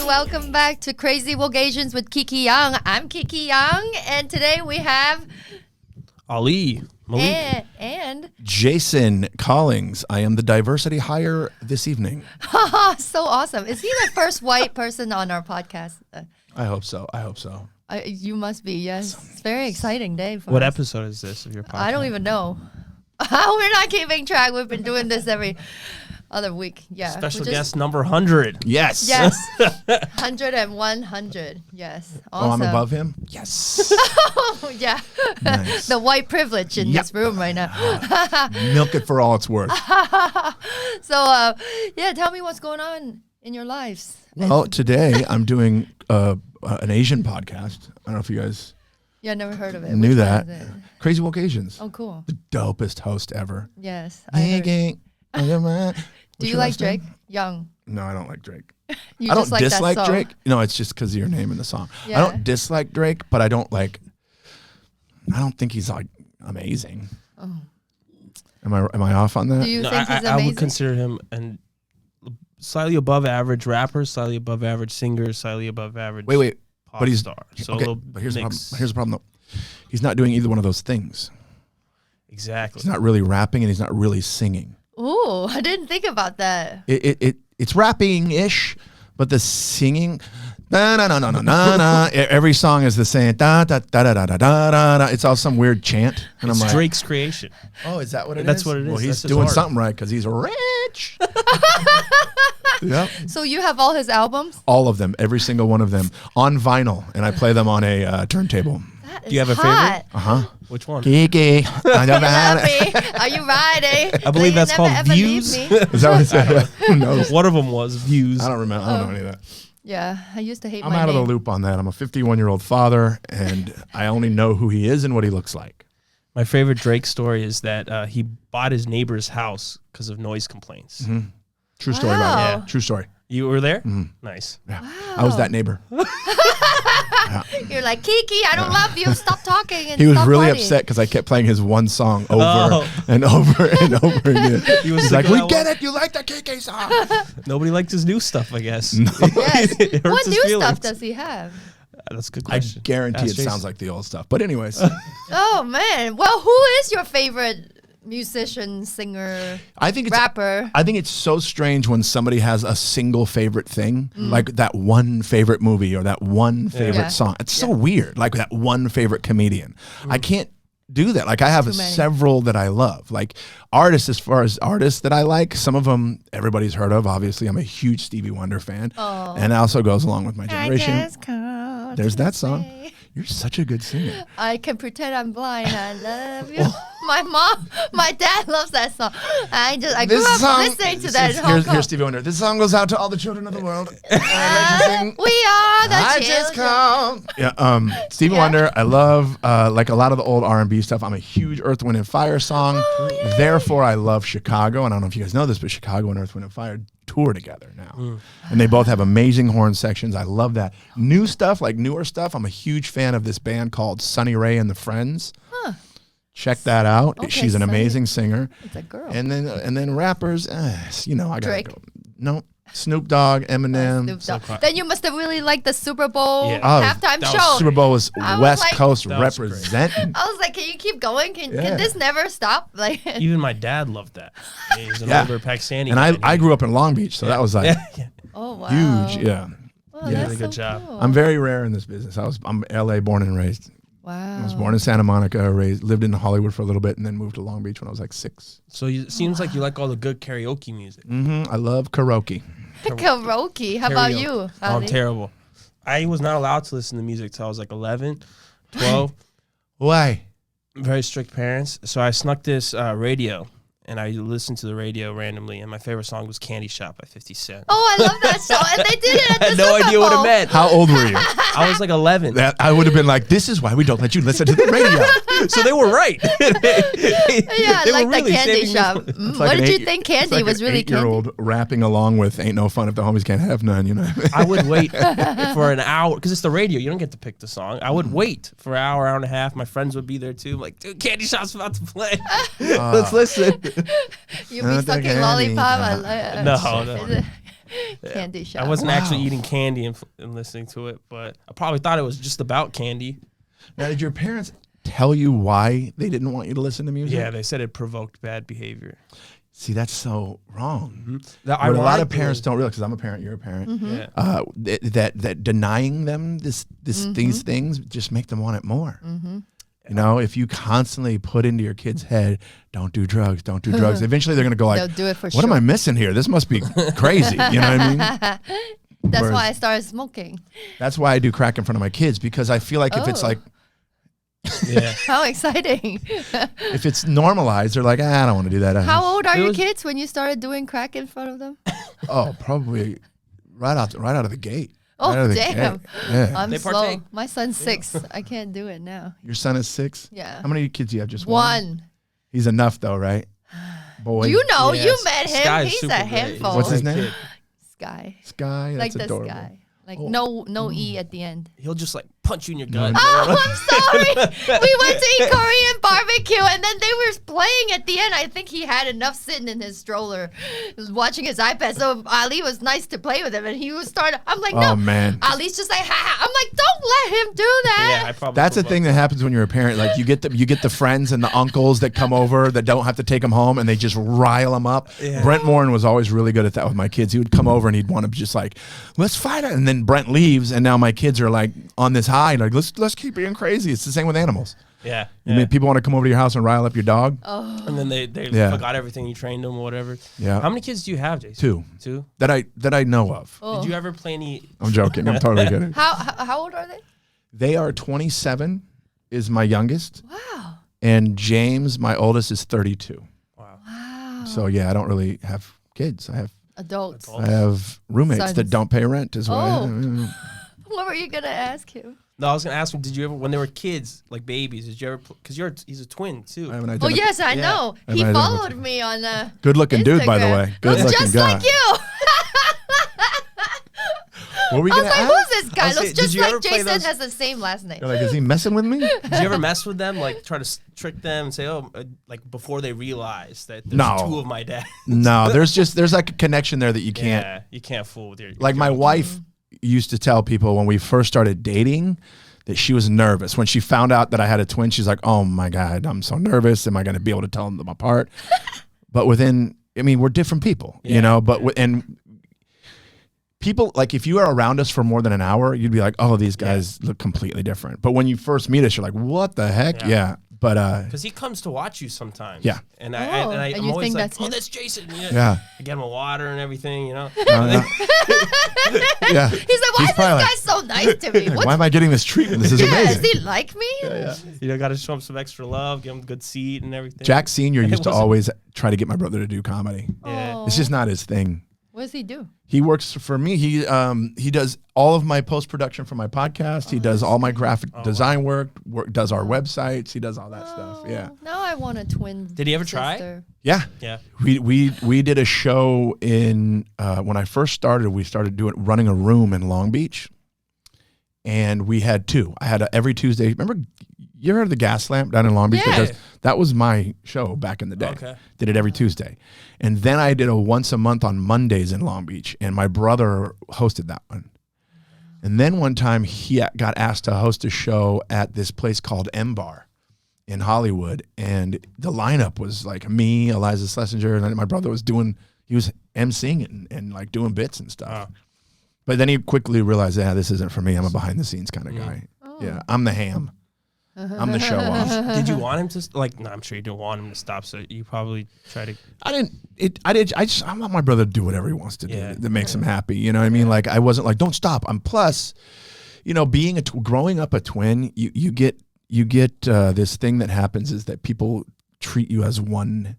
Welcome back to Crazy Vocations with Kiki Yeung. I'm Kiki Yeung, and today we have Ali, Malik, and Jason Collings. I am the diversity hire this evening. So awesome. Is he the first white person on our podcast? I hope so. You must be, yes. It's a very exciting day for what us. episode is this of your podcast? I don't even know. We're not keeping track. We've been doing this every other week. Yeah. Special guest number 100. Yes. Yes. 100 and 100. Yes. Awesome. Oh, I'm above him? Yes. Oh, yeah. Nice. The white privilege in this room right now. Milk it for all it's worth. So, tell me what's going on in your lives. Well, today I'm doing an Asian podcast. I don't know if you guys never heard of it. knew Which that. one is it? Crazy Vocations. Oh, cool. The dopest host ever. Yes. Do you like Drake? Young. No, I don't like Drake. You I don't just like dislike that song. Drake. No, it's just because of your name in the song. Yeah. I don't dislike Drake, but I don't think he's like amazing. Oh. Am I off on that? Do you think he's amazing? I would consider him an slightly above average rapper, slightly above average singer, slightly above average pop but he's star. So okay, but here's the problem. Here's the problem though. He's not doing either one of those things. Exactly. He's not really rapping and he's not really singing. Ooh, I didn't think about that. It's rapping-ish, but the singing, na. Every song is the same da da da da da da da da. It's all some weird chant, and it's I'm like, Drake's creation. oh, is that what it is? That's what it is. Well, he's That's doing his art. something right because he's rich. Yep. So you have all his albums? All of them, every single one of them on vinyl, and I play them on a turntable. That Do you have a hot. favorite? Which one? Kiki, I don't Love have it. me. Are you riding? I believe that's called Views. Is that what it said? Who knows? One of them was Views. I don't remember. I don't know any of that. Yeah, I used to hate I'm my out of name. the loop on that. I'm a 51-year-old father, and I only know who he is and what he looks like. My favorite Drake story is that he bought his neighbor's house because of noise complaints. Mm-hmm. True story, Wow. by the way. Yeah. True story. You were there? Mm-hmm. Nice. Yeah. Wow. I was that neighbor. You're like, Kiki, I don't love you. Stop talking. And He was stop really partying. upset because I kept playing his one song over and over and over again. He's like, we get it. You like the Kiki song. Nobody liked his new stuff, I guess. No. Yes. It hurts What his new feelings. stuff does he have? That's a good I question. guarantee Ask it Jason. sounds like the old stuff. But anyways, Oh, man. Well, who is your favorite musician, singer, I think it's rapper? I think it's so strange when somebody has a single favorite thing, like that one favorite movie or that one favorite Yeah. song. It's so weird, like that one favorite comedian. I can't do that. Like I have Too many. several that I love. Like artists, as far as artists that I like, some of them everybody's heard of. Obviously, I'm a huge Stevie Wonder fan, and it also goes along with my generation. There's that song. You're such a good singer. I can pretend I'm blind. I love you. My dad loves that song. I grew up listening to that in Hong Kong. Here's Stevie Wonder. This song goes out to all the children of the world. I'd like to sing. We are the I children. just come. Yeah, Stevie Wonder. I love like a lot of the old R&B stuff. I'm a huge Earth, Wind and Fire song. Oh, Therefore, I love Chicago. And I don't know if you guys know this, but Chicago and Earth, Wind and Fire tour together now, and they both have amazing horn sections. I love that. New stuff, like newer stuff. I'm a huge fan of this band called Sunny Ray and the Friends. Check that out. Okay, She's an Sunny. amazing singer. It's a girl. And then rappers, you know, I gotta Drake. go. No, Snoop Dogg, Eminem. Snoop Dogg. Then you must have really liked the Super Bowl Yeah. halftime that was show. Super Bowl was I was West like- Coast That was representing. I was like, can you keep going? Can Yeah. this never stop? Like, Even my dad loved that. He's an Yeah. older Pakistani. And guy. I grew up in Long Beach, so that was like oh wow, huge. Yeah. Oh, Yeah. that's Really good so job. cool. I'm very rare in this business. I'm LA born and raised. Wow. I was born in Santa Monica, lived in Hollywood for a little bit, and then moved to Long Beach when I was like 6. So it seems like you like all the good karaoke music. I love karaoke. Karaoke. How about Karaoke. you? Oh, I'm Ali? terrible. I was not allowed to listen to music till I was like 11, 12. Why? Very strict parents. So I snuck this radio, and I listened to the radio randomly, and my favorite song was Candy Shop by 50 Cent. Oh, I love that show. And they did it at the I had no Super idea what Bowl. it meant. How old were you? I was like 11. That I would have been like, this is why we don't let you listen to the radio. So they were right. Yeah, They like were the really candy saving me shop. It's like What an did you eight- think it's candy like was an really candy? 8-year-old rapping along with "Ain't no fun if the homies can't have none." You know. I would wait for an hour because it's the radio. You don't get to pick the song. I would wait for an hour and a half. My friends would be there too. I'm like, dude, Candy Shop's about to play. Let's listen. You'd be sucking lollipop. No. Candy shop. I wasn't actually eating candy and listening to it, but I probably thought it was just about candy. Now, did your parents tell you why they didn't want you to listen to music? Yeah, they said it provoked bad behavior. See, that's so wrong. Mm-hmm. What a lot of parents don't realize, because I'm a parent, you're a parent, Yeah. that denying them these things just make them want it more. You know, if you constantly put into your kid's head, don't do drugs, eventually they're going to go like, They'll do it for what am I missing here? This must be crazy. You know what I mean? That's Whereas- why I started smoking. That's why I do crack in front of my kids, because I feel like if it's Oh. like, Yeah. How exciting. if it's normalized, they're like, I don't want to do that. How old are It your was- kids when you started doing crack in front of them? Oh, probably right out of the gate. Oh, Right out of the damn. gate. Yeah. I'm They slow. partake? My son's 6. I can't do it now. Your son is 6? Yeah. How many kids do you have? Just One. He's enough though, right? Boy. You know, Yes. you met him. Sky's He's super a great. handful. What's his Great name? kid. Sky. Sky. Like That's the adorable. sky. Like Oh. no E at the end. He'll just like punch you in your gut. Oh, I'm sorry. We went to eat Korean barbecue and then they were playing at the end. I think he had enough sitting in his stroller watching his iPad. So Ali was nice to play with him and he was starting. I'm like, no. Oh man. Ali's just like, ha ha. I'm like, don't let him do that. Yeah, I probably. That's the thing that happens when you're a parent. Like you get the friends and the uncles that come over that don't have to take them home, and they just rile them up. Yeah. Brent Warren was always really good at that with my kids. He would come over and he'd want to just like, let's fight it, and then Brent leaves, and now my kids are like on this high, like let's keep being crazy. It's the same with animals. Yeah. I mean, people want to come over to your house and rile up your dog. And then they Yeah. forgot everything you trained them or whatever. Yeah. How many kids do you have, Jason? 2 Two? that I know of. Oh. Did you ever play any? I'm joking. I'm totally kidding. How old are they? They are 27 is my youngest, Wow. and James, my oldest, is 32. Wow. Wow. So yeah, I don't really have kids. I Adults. have roommates Sons. that don't pay rent as well. Oh. What were you going to ask him? No, I was gonna ask him. Did you ever, when they were kids, like babies, did you ever? Because he's a twin too. I have an Oh, yes, I Yeah. know. I He have an followed identity. me on Good looking dude, by the Instagram. way. Good Looks looking just guy. like you. What were we I was gonna like, ask? who's this guy? I was Looks saying, did just you like ever play Jason those- has the same last name. You're like, is he messing with me? Did you ever mess with them? Like try to trick them and say, oh, like before they realize that there's No. two of my dad. No, there's like a connection there that you can't. Yeah, you can't fool with your. Like my wife used to tell people when we first started dating that she was nervous. When she found out that I had a twin, she's like, oh my God, I'm so nervous. Am I going to be able to tell them apart? But we're different people, you Yeah, know, and people, like if you are around us for more than an hour, you'd be like, oh, these guys look completely different. But when you first meet us, you're like, what the heck? Yeah. Yeah. But Because he comes to watch you sometimes. Yeah. And Oh, I'm and you always think like, that's oh, him? that's Jason. yeah. I get him a water and everything, you know. Yeah. Yeah. He's like, why is this probably guy so nice to me? Why am I getting this treatment? This is Yeah, amazing. does he like me? You know, got to show him some extra love, give him a good seat and everything. Jack Sr. It used to wasn't- always try to get my brother to do comedy. Yeah. Oh. It's just not his thing. What does he do? He works for me. He does all of my post production for my podcast. He does all my graphic design work. Does our websites. He does all that stuff. Yeah, Oh, Now I want a twin. Did he ever try? sister. yeah. Yeah. We did a show in when I first started. We started running a room in Long Beach, and we had 2. I had every Tuesday. Remember, you ever heard of the Gas Lamp down in Long Beach? Yeah. That was my show back in the day. Okay. Did it every Tuesday, and then I did a once a month on Mondays in Long Beach, and my brother hosted that one. And then one time he got asked to host a show at this place called M Bar in Hollywood, and the lineup was like me, Eliza Schlesinger, and then my brother was emceeing it and like doing bits and stuff. Wow. But then he quickly realized, this isn't for me. I'm a behind the scenes kind of guy. Oh. Yeah, I'm the ham. I'm the show off. Did you want him to like? No, I'm sure you didn't want him to stop. So you probably try to. I want my brother to do whatever he wants to do Yeah. that makes him happy. You know what I mean? Like I wasn't like, don't stop. I'm plus, being growing up a twin, you get this thing that happens is that people treat you as one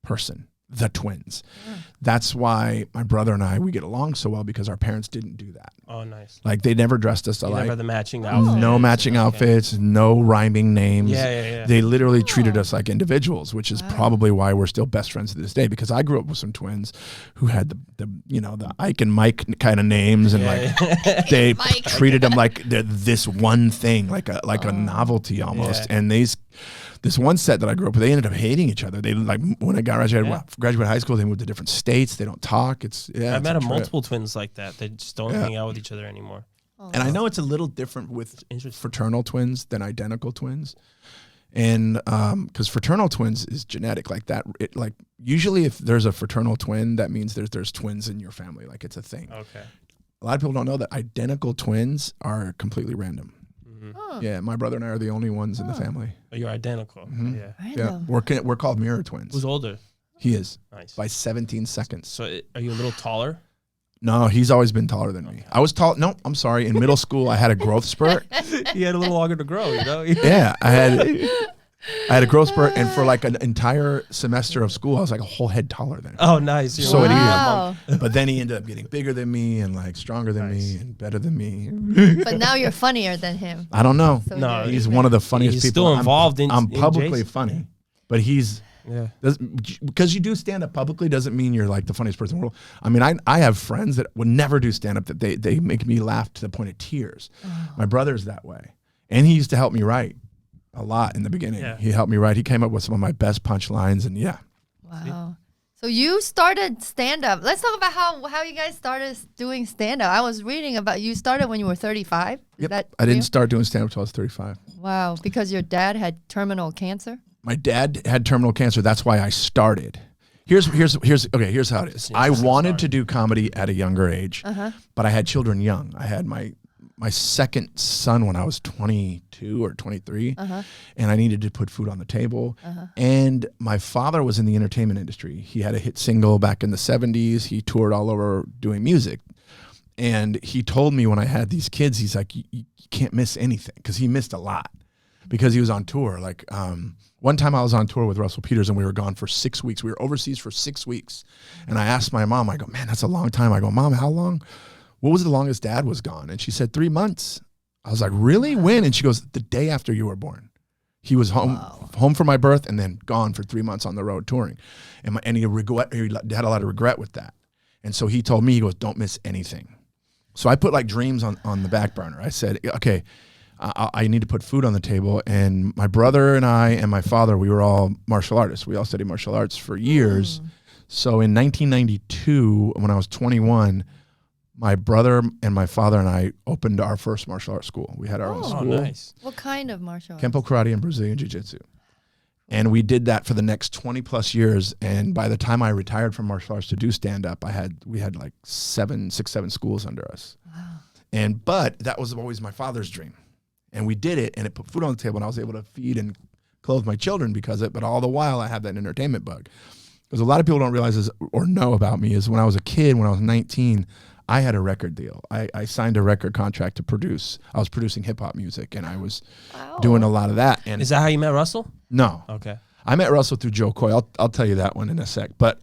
person. the twins. That's why my brother and we get along so well, because our parents didn't do that. Oh, nice. Like they never dressed us You alike. never had the matching outfits. No matching outfits, no rhyming names. Yeah. They literally treated us like individuals, which is probably why we're still best friends to this day, because I grew up with some twins who had the Ike and Mike kind of names, and they treated them like this one thing, like a novelty almost. Yeah. And this one set that I grew up with, they ended up hating each other. They when I graduated high school, they moved to different states. They don't talk. I've met multiple twins like that. They just don't hang out with each other anymore. And I know it's a little different with fraternal twins than identical twins. And because fraternal twins is genetic like that. Usually if there's a fraternal twin, that means there's twins in your family. Like it's a thing. Okay. A lot of people don't know that identical twins are completely random. Yeah, my brother and I are the only ones in the family. Oh, you're identical. Yeah. Yeah, we're called mirror twins. Who's older? He is. Nice. By 17 seconds. So are you a little taller? No, he's always been taller than me. I was tall. No, I'm sorry. In middle school, I had a growth spurt. He had a little longer to grow, Yeah, I had a growth spurt, and for like an entire semester of school, I was like a whole head taller than him. Oh, nice. So wow. but then he ended up getting bigger than me and like stronger than me and better than me. But now you're funnier than him. I don't know. So No, He's one of the funniest He's people. still involved in I'm publicly Jason. funny, but he's. Yeah. Because you do stand up publicly doesn't mean you're like the funniest person in the world. I mean, I have friends that would never do stand up that they make me laugh to the point of tears. My brother's that way. And he used to help me write a lot in the beginning. Yeah. He helped me write. He came up with some of my best punchlines, and Wow. So you started stand up. Let's talk about how you guys started doing stand up. I was reading about you started when you were 35. Yep. I didn't start doing stand up until I was 35. Wow, because your dad had terminal cancer? My dad had terminal cancer. That's why I started. Here's how it is. I wanted to do comedy at a younger age, but I had children young. I had my second son when I was 22 or 23, and I needed to put food on the table. And my father was in the entertainment industry. He had a hit single back in the 70s. He toured all over doing music. And he told me when I had these kids, he's like, you can't miss anything, because he missed a lot because he was on tour. Like one time I was on tour with Russell Peters, and we were gone for 6 weeks. We were overseas for 6 weeks. And I asked my mom, I go, man, that's a long time. I go, Mom, how long? What was the longest Dad was gone? And she said 3 months. I was like, really? When? And she goes, the day after you were born. He was home for my birth and then gone for 3 months on the road touring. And he had a lot of regret with that. And so he told me, he goes, don't miss anything. So I put like dreams on the back burner. I said, okay, I need to put food on the table. And my brother and I and my father, we were all martial artists. We all studied martial arts for years. So in 1992, when I was 21, my brother and my father and I opened our first martial arts school. We had our own school. Oh, nice. What kind of martial arts? Kempo karate and Brazilian jiu-jitsu. And we did that for the next 20 plus years. And by the time I retired from martial arts to do stand-up, we had like 7 schools under us. Wow. But that was always my father's dream. And we did it, and it put food on the table, and I was able to feed and clothe my children because of it. But all the while, I had that entertainment bug. Because a lot of people don't realize this or know about me is when I was a kid, when I was 19, I had a record deal. I signed a record contract to produce. I was producing hip-hop music, and I was doing a lot of that. And Is that how you met Russell? No. Okay. I met Russell through Jo Koy. I'll tell you that one in a sec. But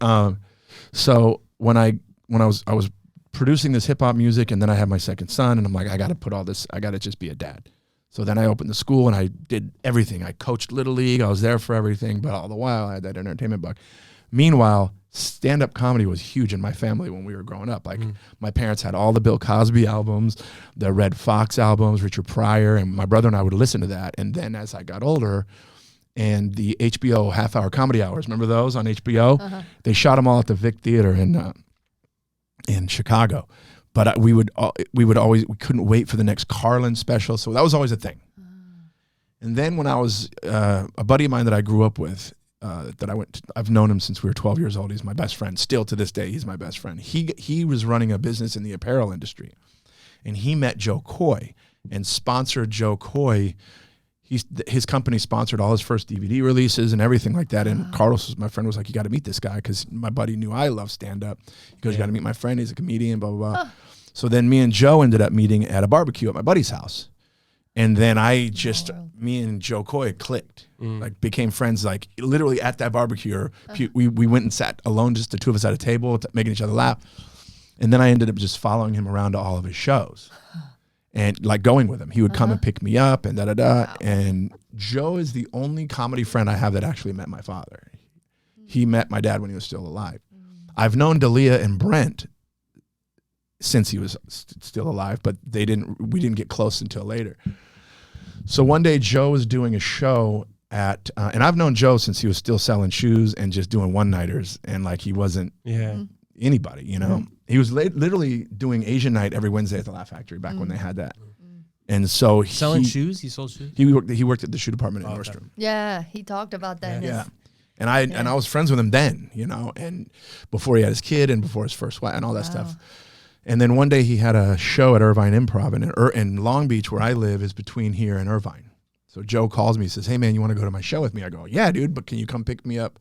so when I was producing this hip-hop music, and then I had my second son, and I'm like, I got to put all this, I got to just be a dad. So then I opened the school, and I did everything. I coached Little League. I was there for everything. But all the while, I had that entertainment bug. Meanwhile, stand-up comedy was huge in my family when we were growing up. Like my parents had all the Bill Cosby albums, the Red Fox albums, Richard Pryor, and my brother and I would listen to that. And then as I got older, and the HBO half-hour comedy hours, remember those on HBO? They shot them all at the Vic Theater in Chicago. But we couldn't wait for the next Carlin special, so that was always a thing. And then when I was a buddy of mine that I grew up with, I've known him since we were 12 years old. He's my best friend. Still to this day, he's my best friend. He was running a business in the apparel industry, and he met Jo Koy and sponsored Jo Koy. His company sponsored all his first DVD releases and everything like that. And Carlos, my friend, was like, you got to meet this guy, because my buddy knew I love stand-up. He goes, you got to meet my friend. He's a comedian, blah, blah, blah. So then me and Joe ended up meeting at a barbecue at my buddy's house. And then me and Jo Koy clicked, like became friends, like literally at that barbecue. We went and sat alone, just the two of us at a table, making each other laugh. And then I ended up just following him around to all of his shows and like going with him. He would come and pick me up and Wow. And Joe is the only comedy friend I have that actually met my father. He met my dad when he was still alive. I've known Dalia and Brent since he was still alive, but we didn't get close until later. So one day Joe was doing a show at, and I've known Joe since he was still selling shoes and just doing one-nighters, and like he wasn't anybody, you know? He was literally doing Asian night every Wednesday at the Laugh Factory back when they had that. And so selling shoes? He sold shoes? He worked at the shoe department in Nordstrom. Yeah, he talked about that. Yeah. And I was friends with him then, you know, and before he had his kid and before his first wife and all that stuff. And then one day he had a show at Irvine Improv, in Long Beach, where I live, is between here and Irvine. So Joe calls me, he says, "Hey man, you want to go to my show with me?" I go, "Yeah, dude, but can you come pick me up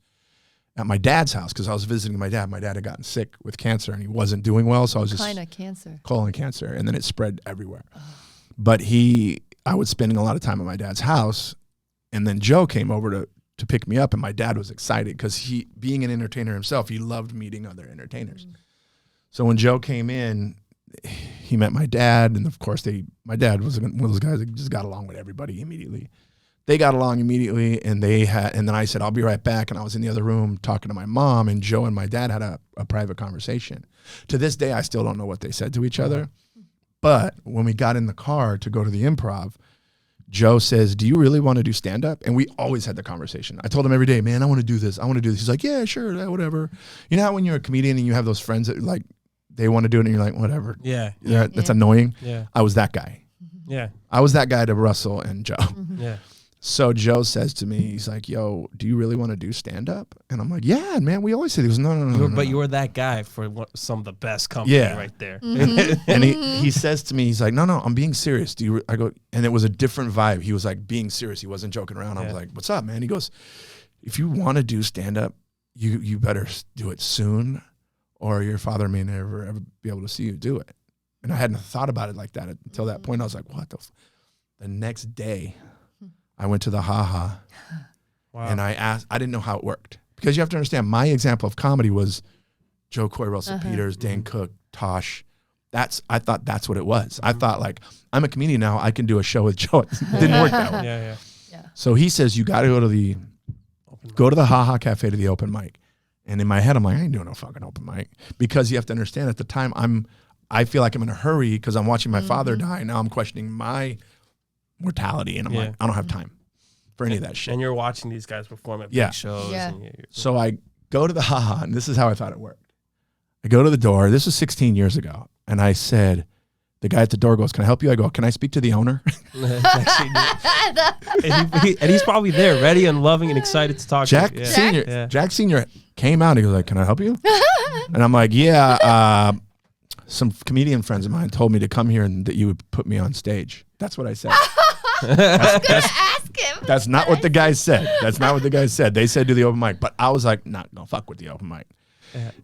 at my dad's house?" Because I was visiting my dad. My dad had gotten sick with cancer and he wasn't doing well. So I was just kind of cancer. Colon cancer, and then it spread everywhere. But I was spending a lot of time at my dad's house, and then Joe came over to pick me up, and my dad was excited because he, being an entertainer himself, he loved meeting other entertainers. So when Joe came in, he met my dad, and of course my dad was one of those guys that just got along with everybody immediately. They got along immediately, and then I said, "I'll be right back," and I was in the other room talking to my mom, and Joe and my dad had a private conversation. To this day, I still don't know what they said to each other, but when we got in the car to go to the Improv, Joe says, "Do you really want to do stand-up?" And we always had the conversation. I told him every day, "Man, I want to do this. I want to do this." He's like, "Yeah, sure, whatever." You know how when you're a comedian and you have those friends that like, they want to do it and you're like, "Whatever." Yeah. That's annoying. Yeah. I was that guy. Yeah. I was that guy to Russell and Joe. Yeah. So Joe says to me, he's like, "Yo, do you really want to do stand-up?" And I'm like, "Yeah, man, we always say." He goes, No. But you were that guy for some of the best company right there. And he says to me, he's like, No, I'm being serious. I go, and it was a different vibe. He was like being serious. He wasn't joking around. I was like, "What's up, man?" He goes, "If you want to do stand-up, you better do it soon, or your father may never ever be able to see you do it." And I hadn't thought about it like that until that point. I was like, "What the?" The next day, I went to the Ha and I asked. I didn't know how it worked, because you have to understand, my example of comedy was Jo Koy, Russell Peters, Dan Cook, Tosh. I thought that's what it was. I thought, like, I'm a comedian now, I can do a show with Joe. It didn't work that way. Yeah. So he says, "You got to go to the Ha Cafe to the open mic." And in my head, I'm like, "I ain't doing no fucking open mic," because you have to understand, at the time, I feel like I'm in a hurry because I'm watching my father die. Now I'm questioning my mortality, and I'm like, I don't have time for any of that shit. And you're watching these guys perform at big shows. Yeah. So I go to the Ha, and this is how I thought it worked. I go to the door. This was 16 years ago. And I said, the guy at the door goes, "Can I help you?" I go, "Can I speak to the owner?" and he's probably there, ready and loving and excited to talk Jack to you. Senior. Yeah. Jack Senior came out. He was like, "Can I help you?" And I'm like, "Yeah, some comedian friends of mine told me to come here and that you would put me on stage." That's what I said. Ask him. That's not what the guys said. That's not what the guys said. They said do the open mic, but I was like, "Not gonna fuck with the open mic."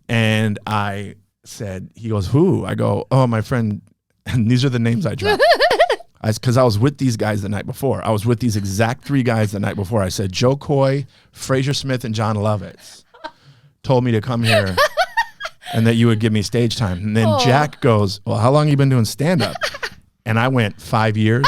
And I said, he goes, "Who?" I go, "Oh, my friend." And these are the names I dropped. Because I was with these guys the night before. I was with these exact three guys the night before. I said, Jo Koy, Fraser Smith, and John Lovitz told me to come here and that you would give me stage time. And then Jack goes, "Well, how long have you been doing stand-up?" And I went, 5 years.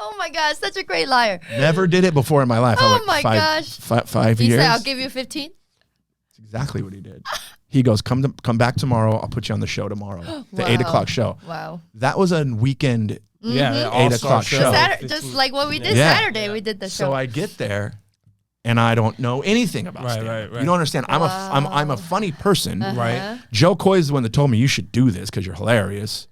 Oh my gosh, such a great liar. Never did it before in my life. Oh my gosh. 5 years. He said, "I'll give you 15. That's exactly what he did. He goes, come back tomorrow. I'll put you on the show tomorrow. The 8 o'clock show. Wow. That was a weekend. Yeah, 8 o'clock show. Just like what we did Saturday, we did the show. So I get there, and I don't know anything about stand-up. Right. You don't understand. I'm a funny person. Right. Jo Koy is the one that told me you should do this because you're hilarious,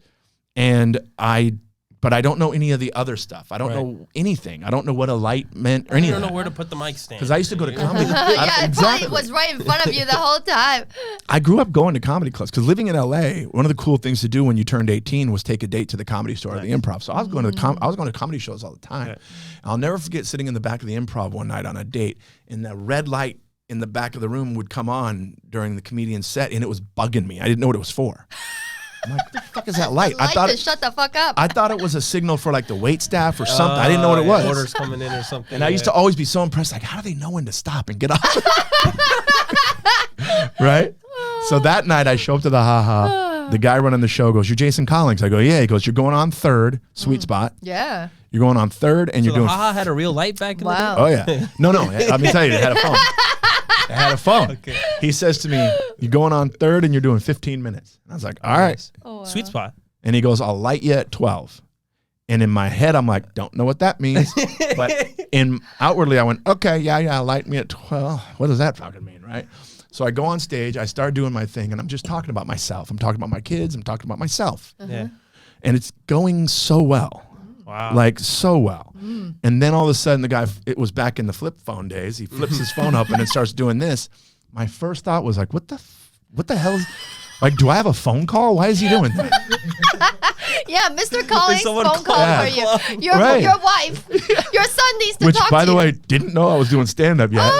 but I don't know any of the other stuff. I don't know anything. I don't know what a light meant or anything. I don't know where to put the mic stand. Because I used to go to comedy. It probably was right in front of you the whole time. I grew up going to comedy clubs because living in LA, one of the cool things to do when you turned 18 was take a date to the Comedy Store or the Improv. So I was going to comedy shows all the time. Right. I'll never forget sitting in the back of the Improv one night on a date, and the red light in the back of the room would come on during the comedian's set, and it was bugging me. I didn't know what it was for. I'm like, what the fuck is that light? Light to shut the fuck up. I thought it was a signal for like the wait staff or something. I didn't know what it was. Orders coming in or something. And I used to always be so impressed, like, how do they know when to stop and get off? Right? So that night I show up to the haha. The guy running the show goes, "You're Jason Collings." I go, "Yeah." He goes, "You're going on third, sweet spot. Yeah. You're going on third, and you're doing." Haha had a real light back in the day? Wow. Oh yeah. No. Let me tell you, it had a phone. It had a phone. Okay. He says to me, "You're going on third, and you're doing 15 minutes." And I was like, "All right." Oh, wow. Sweet spot. And he goes, "I'll light you at 12." And in my head, I'm like, don't know what that means. But outwardly, I went, okay, yeah, light me at 12. What does that fucking mean, right? So I go on stage, I start doing my thing, and I'm just talking about myself. I'm talking about my kids. I'm talking about myself. Yeah. And it's going so well. Wow. Like, so well. And then all of a sudden, the guy, it was back in the flip phone days. He flips his phone up and it starts doing this. My first thought was like, what the hell is, like, do I have a phone call? Why is he doing that? Yeah, Mr. Collins, phone someone call call? for you. Your Right. your wife, your son needs to Which, talk by to the you. way, didn't know I was doing stand-up yet.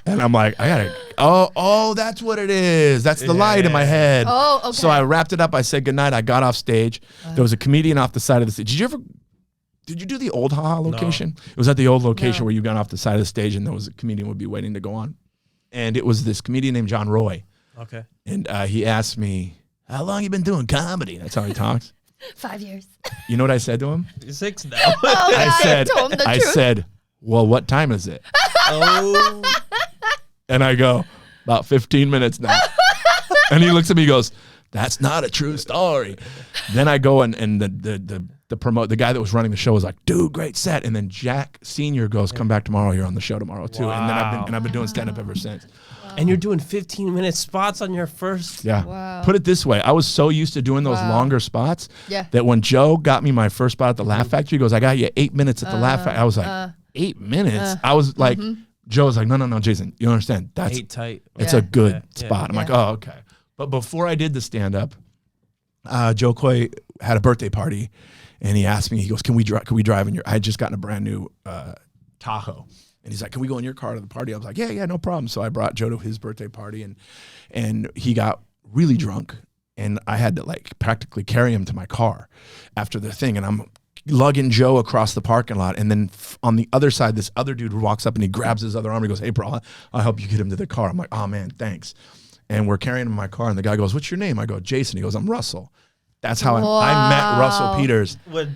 And I'm like, I gotta, oh, that's what it is. That's the light in my head. Oh, okay. So I wrapped it up. I said goodnight. I got off stage. There was a comedian off the side of the stage. Did you do the old haha location? It was at the old location where you got off the side of the stage and there was a comedian would be waiting to go on. And it was this comedian named John Roy. Okay. And he asked me, how long you been doing comedy? That's how he talks. 5 years. You know what I said to him? 6 now. Oh, God, told him the I truth. said, well, what time is it? Oh. And I go, about 15 minutes now. And he looks at me, he goes, that's not a true story. Then I go and the guy that was running the show was like, dude, great set. And then Jack Sr. goes, come back tomorrow. You're on the show tomorrow too. And then I've been doing stand up ever since. And you're doing 15-minute spots on your first. Yeah. Wow. Put it this way. I was so used to doing those longer spots Yeah. that when Joe got me my first spot at the Laugh Factory, he goes, I got you 8 minutes at the Laugh Factory. I was like, 8 minutes? I was like, Joe was like, no, Jason, you don't understand. That's 8 tight. It's Yeah. a good Yeah. spot. I'm like, oh, okay. But before I did the stand-up, Jo Koy had a birthday party, and he asked me, he goes, can we drive in your, I had just gotten a brand new Tahoe. And he's like, can we go in your car to the party? I was like, yeah, no problem. So I brought Joe to his birthday party, and he got really drunk, and I had to like practically carry him to my car after the thing. And I'm lugging Joe across the parking lot. And then on the other side, this other dude walks up and he grabs his other arm. He goes, hey, bro, I'll help you get him to the car. I'm like, oh, man, thanks. And we're carrying him in my car. And the guy goes, what's your name? I go, Jason. He goes, I'm Russell. That's how I met Russell Peters. With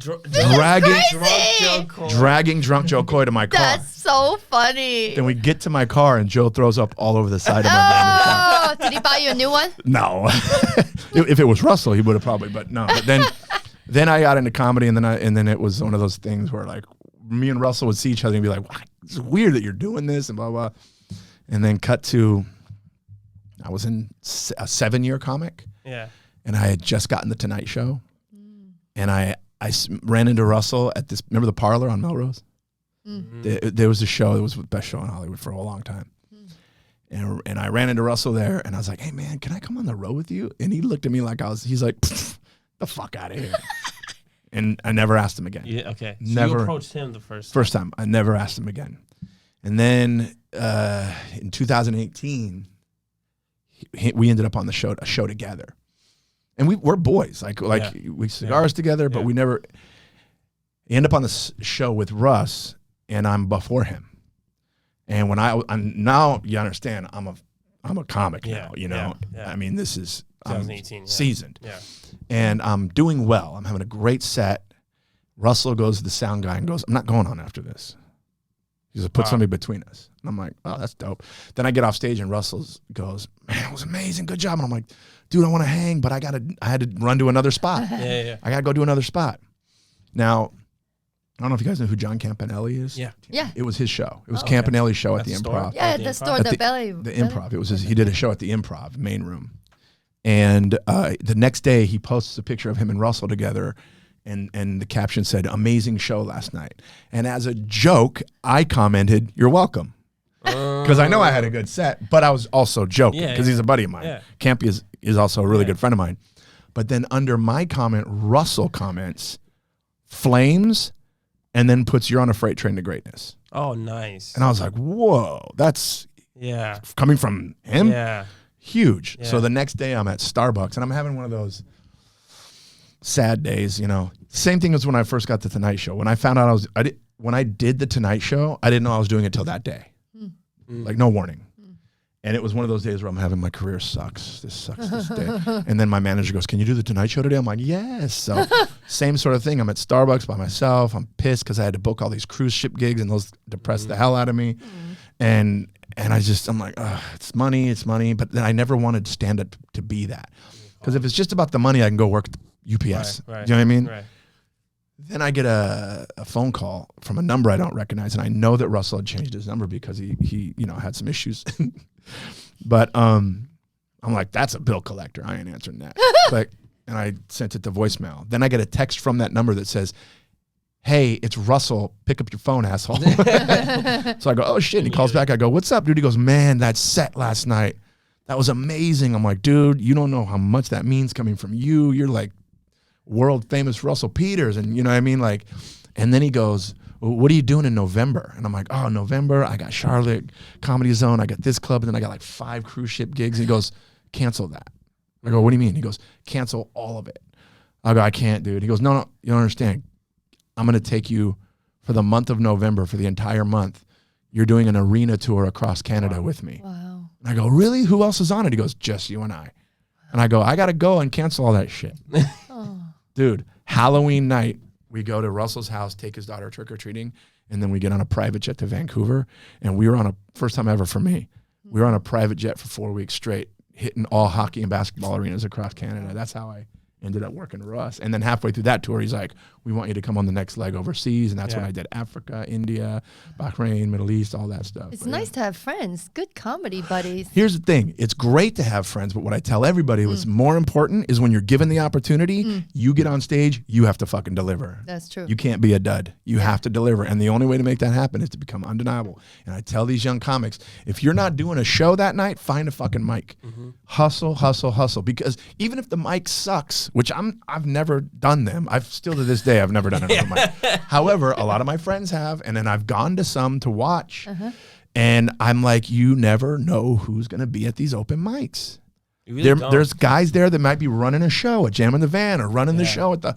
Dragging drunk Jo Koy to my car. That's so funny. Then we get to my car and Joe throws up all over the side of my car. Oh, did he buy you a new one? No. If it was Russell, he would have probably, but no. But then I got into comedy, and then it was one of those things where like me and Russell would see each other and be like, wow, it's weird that you're doing this and blah, blah. And then cut to, I was in a 7-year comic. Yeah. And I had just gotten the Tonight Show. And I ran into Russell at this, remember the Parlor on Melrose? There was a show that was the best show in Hollywood for a long time. And I ran into Russell there, and I was like, hey, man, can I come on the road with you? And he looked at me like he's like, the fuck out of here. And I never asked him again. Yeah, okay. So Never. you approached him the first time. First time. I never asked him again. And then in 2018, we ended up on a show together. And we're boys, we cigars together, but we never end up on this show with Russ, and I'm before him. And when I'm now, you understand, I'm a comic now, you know. Yeah. I mean, this is 2018, seasoned, Yeah. and I'm doing well. I'm having a great set. Russell goes to the sound guy and goes, I'm not going on after this. He goes, put somebody between us. And I'm like, oh, that's dope. Then I get off stage and Russell goes, man, it was amazing. Good job. And I'm like, dude, I want to hang, but I had to run to another spot. Yeah. I got to go do another spot. Now, I don't know if you guys know who John Campanelli is. Yeah. Yeah. It was his show. It was Campanelli's show at the Store? Improv. Yeah, The the Improv? store, At the belly. The Improv. It was he did a show at the Improv main room. And the next day he posts a picture of him and Russell together. And the caption said, amazing show last night. And as a joke, I commented, you're welcome. Because I know I had a good set, but I was also joking because he's a buddy of mine. Yeah. Campy is also a really good friend of mine. But then under my comment, Russell comments, flames, and then puts, you're on a freight train to greatness. Oh, nice. And I was like, whoa, that's Yeah. coming from him? Yeah. Huge. Yeah. So the next day I'm at Starbucks, and I'm having one of those sad days, you know. Same thing as when I first got the Tonight Show. When I found out when I did the Tonight Show, I didn't know I was doing it till that day. Like no warning. And it was one of those days where I'm having my career sucks. This sucks this day. And then my manager goes, "Can you do the Tonight Show today?" I'm like, "Yes." So same sort of thing. I'm at Starbucks by myself. I'm pissed because I had to book all these cruise ship gigs and those depressed the hell out of me. And I'm like, it's money. But then I never wanted stand-up to be that. Because if it's just about the money, I can go work at UPS. Right. Do you know what I mean? Right. Then I get a phone call from a number I don't recognize, and I know that Russell had changed his number because he had some issues. But I'm like, that's a bill collector. I ain't answering that. And I sent it to voicemail. Then I get a text from that number that says, "Hey, it's Russell. Pick up your phone, asshole." So I go, "Oh shit." And he calls back. I go, "What's up, dude?" He goes, "Man, that set last night, that was amazing." I'm like, "Dude, you don't know how much that means coming from you. You're like world famous Russell Peters." And you know what I mean? Like, and then he goes, "Well, what are you doing in November?" And I'm like, "Oh, November, I got Charlotte Comedy Zone. I got this club. And then I got like 5 cruise ship gigs." And he goes, "Cancel that." I go, "What do you mean?" He goes, "Cancel all of it." I go, "I can't, dude." He goes, No, you don't understand. I'm going to take you for the month of November, for the entire month. You're doing an arena tour across Canada with me. Wow. And I go, "Really? Who else is on it?" He goes, "Just you and I." And I go, "I got to go and cancel all that shit." Dude, Halloween night, we go to Russell's house, take his daughter trick-or-treating, and then we get on a private jet to Vancouver. And we were on first time ever for me, we were on a private jet for 4 weeks straight, hitting all hockey and basketball arenas across Canada. That's how I ended up working Russ. And then halfway through that tour, he's like, "We want you to come on the next leg overseas." And that's when I did Africa, India, Bahrain, Middle East, all that stuff. It's nice to have friends, good comedy buddies. Here's the thing. It's great to have friends, but what I tell everybody what's more important is when you're given the opportunity, you get on stage, you have to fucking deliver. That's true. You can't be a dud. You have to deliver. And the only way to make that happen is to become undeniable. And I tell these young comics, if you're not doing a show that night, find a fucking mic. Hustle, hustle, hustle. Because even if the mic sucks, which I've never done them. I've still to this day, I've never done another mic. However, a lot of my friends have, and then I've gone to some to watch. And I'm like, you never know who's going to be at these open mics. Really There's guys there that might be running a show at Jam in the Van or running the show at the,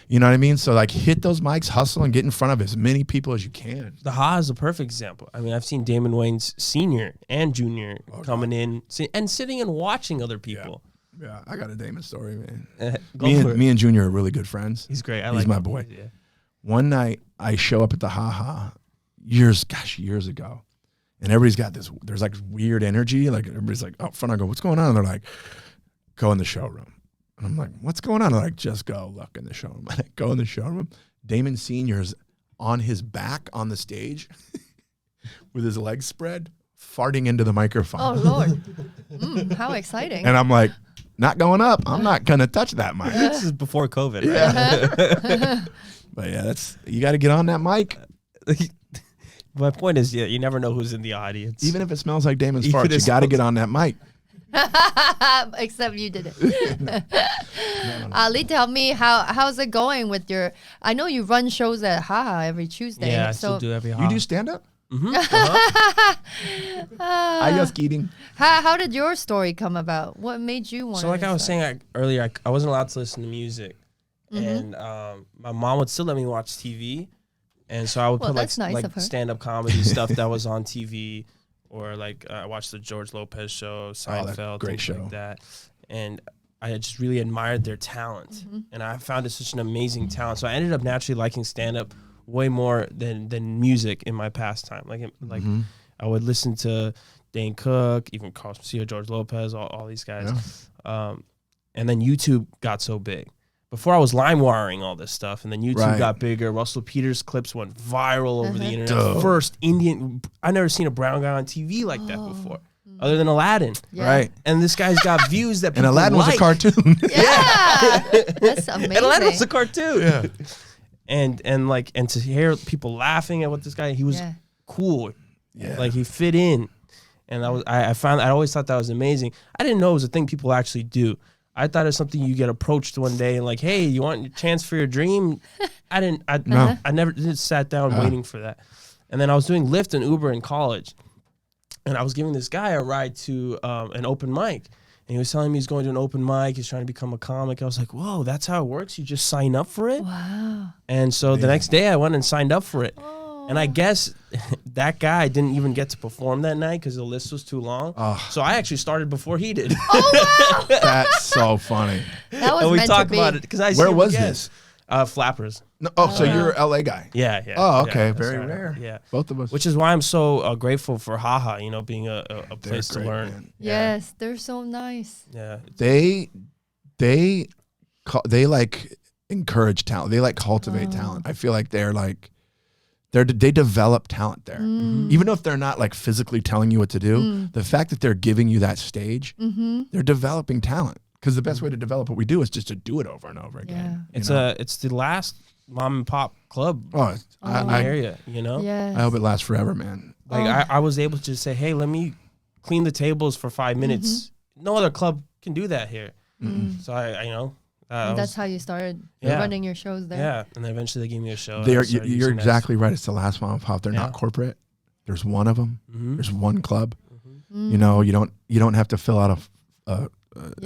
you know what I mean? So like hit those mics, hustle, and get in front of as many people as you can. The Ha is a perfect example. I mean, I've seen Damon Wayans Sr. and Jr. coming in and sitting and watching other people. Yeah, I got a Damon story, man. Me and Junior are really good friends. He's great. He's my boy. Yeah. One night, I show up at the Ha years ago, and everybody's got there's like weird energy. Like everybody's like up front. I go, "What's going on?" And they're like, "Go in the showroom." And I'm like, "What's going on?" They're like, "Just go look in the showroom." I go in the showroom. Damon Sr.'s on his back on the stage with his legs spread, farting into the microphone. Oh, Lord. How exciting. And I'm like, "Not going up. I'm not going to touch that mic." This is before COVID, right? But yeah, you got to get on that mic. My point is, you never know who's in the audience. Even if it smells like Damon's farts, you got to get on that mic. Except you did it. Ali, tell me, how's it going with your, I know you run shows at Ha every Tuesday. Yeah, I still do every You do stand-up? Mm-hmm. I just kidding. How did your story come about? What made you want to So like I was start? saying earlier, I wasn't allowed to listen to music. And my mom would still let me watch TV. And so I would put that's nice like of her. stand-up comedy stuff that was on TV. Or like I watched the George Lopez show, Seinfeld, great things show. like that. And I just really admired their talent. And I found it such an amazing talent. So I ended up naturally liking stand-up way more than music in my pastime. Like I would listen to Dane Cook, even Carlos Mencia, George Lopez, all these guys. Yeah. And then YouTube got so big. Before I was LimeWiring all this stuff, and then YouTube got bigger. Russell Peters clips went viral over the internet. Duh. First Indian, I never seen a brown guy on TV like that before, other than Aladdin. Yeah. Right. And this guy's got views that And people Aladdin was a like. cartoon. Yeah. That's amazing. And Aladdin was a cartoon. Yeah. And to hear people laughing at what this guy, he was cool. Yeah. Like he fit in. And I always thought that was amazing. I didn't know it was a thing people actually do. I thought it was something you get approached one day and like, "Hey, you want a chance for your dream?" I never sat down waiting for that. And then I was doing Lyft and Uber in college, and I was giving this guy a ride to an open mic, And he was telling me he's going to an open mic. He's trying to become a comic. I was like, whoa, that's how it works? You just sign up for it? Wow. And so the next day I went and signed up for it. Oh. And I guess that guy didn't even get to perform that night because the list was too long. So I actually started before he did. Oh, wow. That's so funny. That was And we meant talked to be. about it because I Where see him was again. this? Flappers. No, so you're an LA guy. Yeah. Oh, okay. Yeah, that's Very right. rare. Yeah. Both of us. Which is why I'm so grateful for Haha, being a place to great, learn. man. Yes, they're so nice. Yeah. They like encourage talent. They like cultivate talent. I feel like they develop talent there. Even if they're not like physically telling you what to do, the fact that they're giving you that stage, they're developing talent. Because the best way to develop what we do is just to do it over and over again. Yeah. It's the last mom and pop club Oh, in the area, Yes. I hope it lasts forever, man. Like I was able to say, hey, let me clean the tables for 5 minutes. No other club can do that here. So And that's how you started running your shows there. Yeah, and then eventually they gave me a show. You're exactly right. It's the last mom and pop. They're not corporate. There's one of them. There's one club. You don't have to fill out a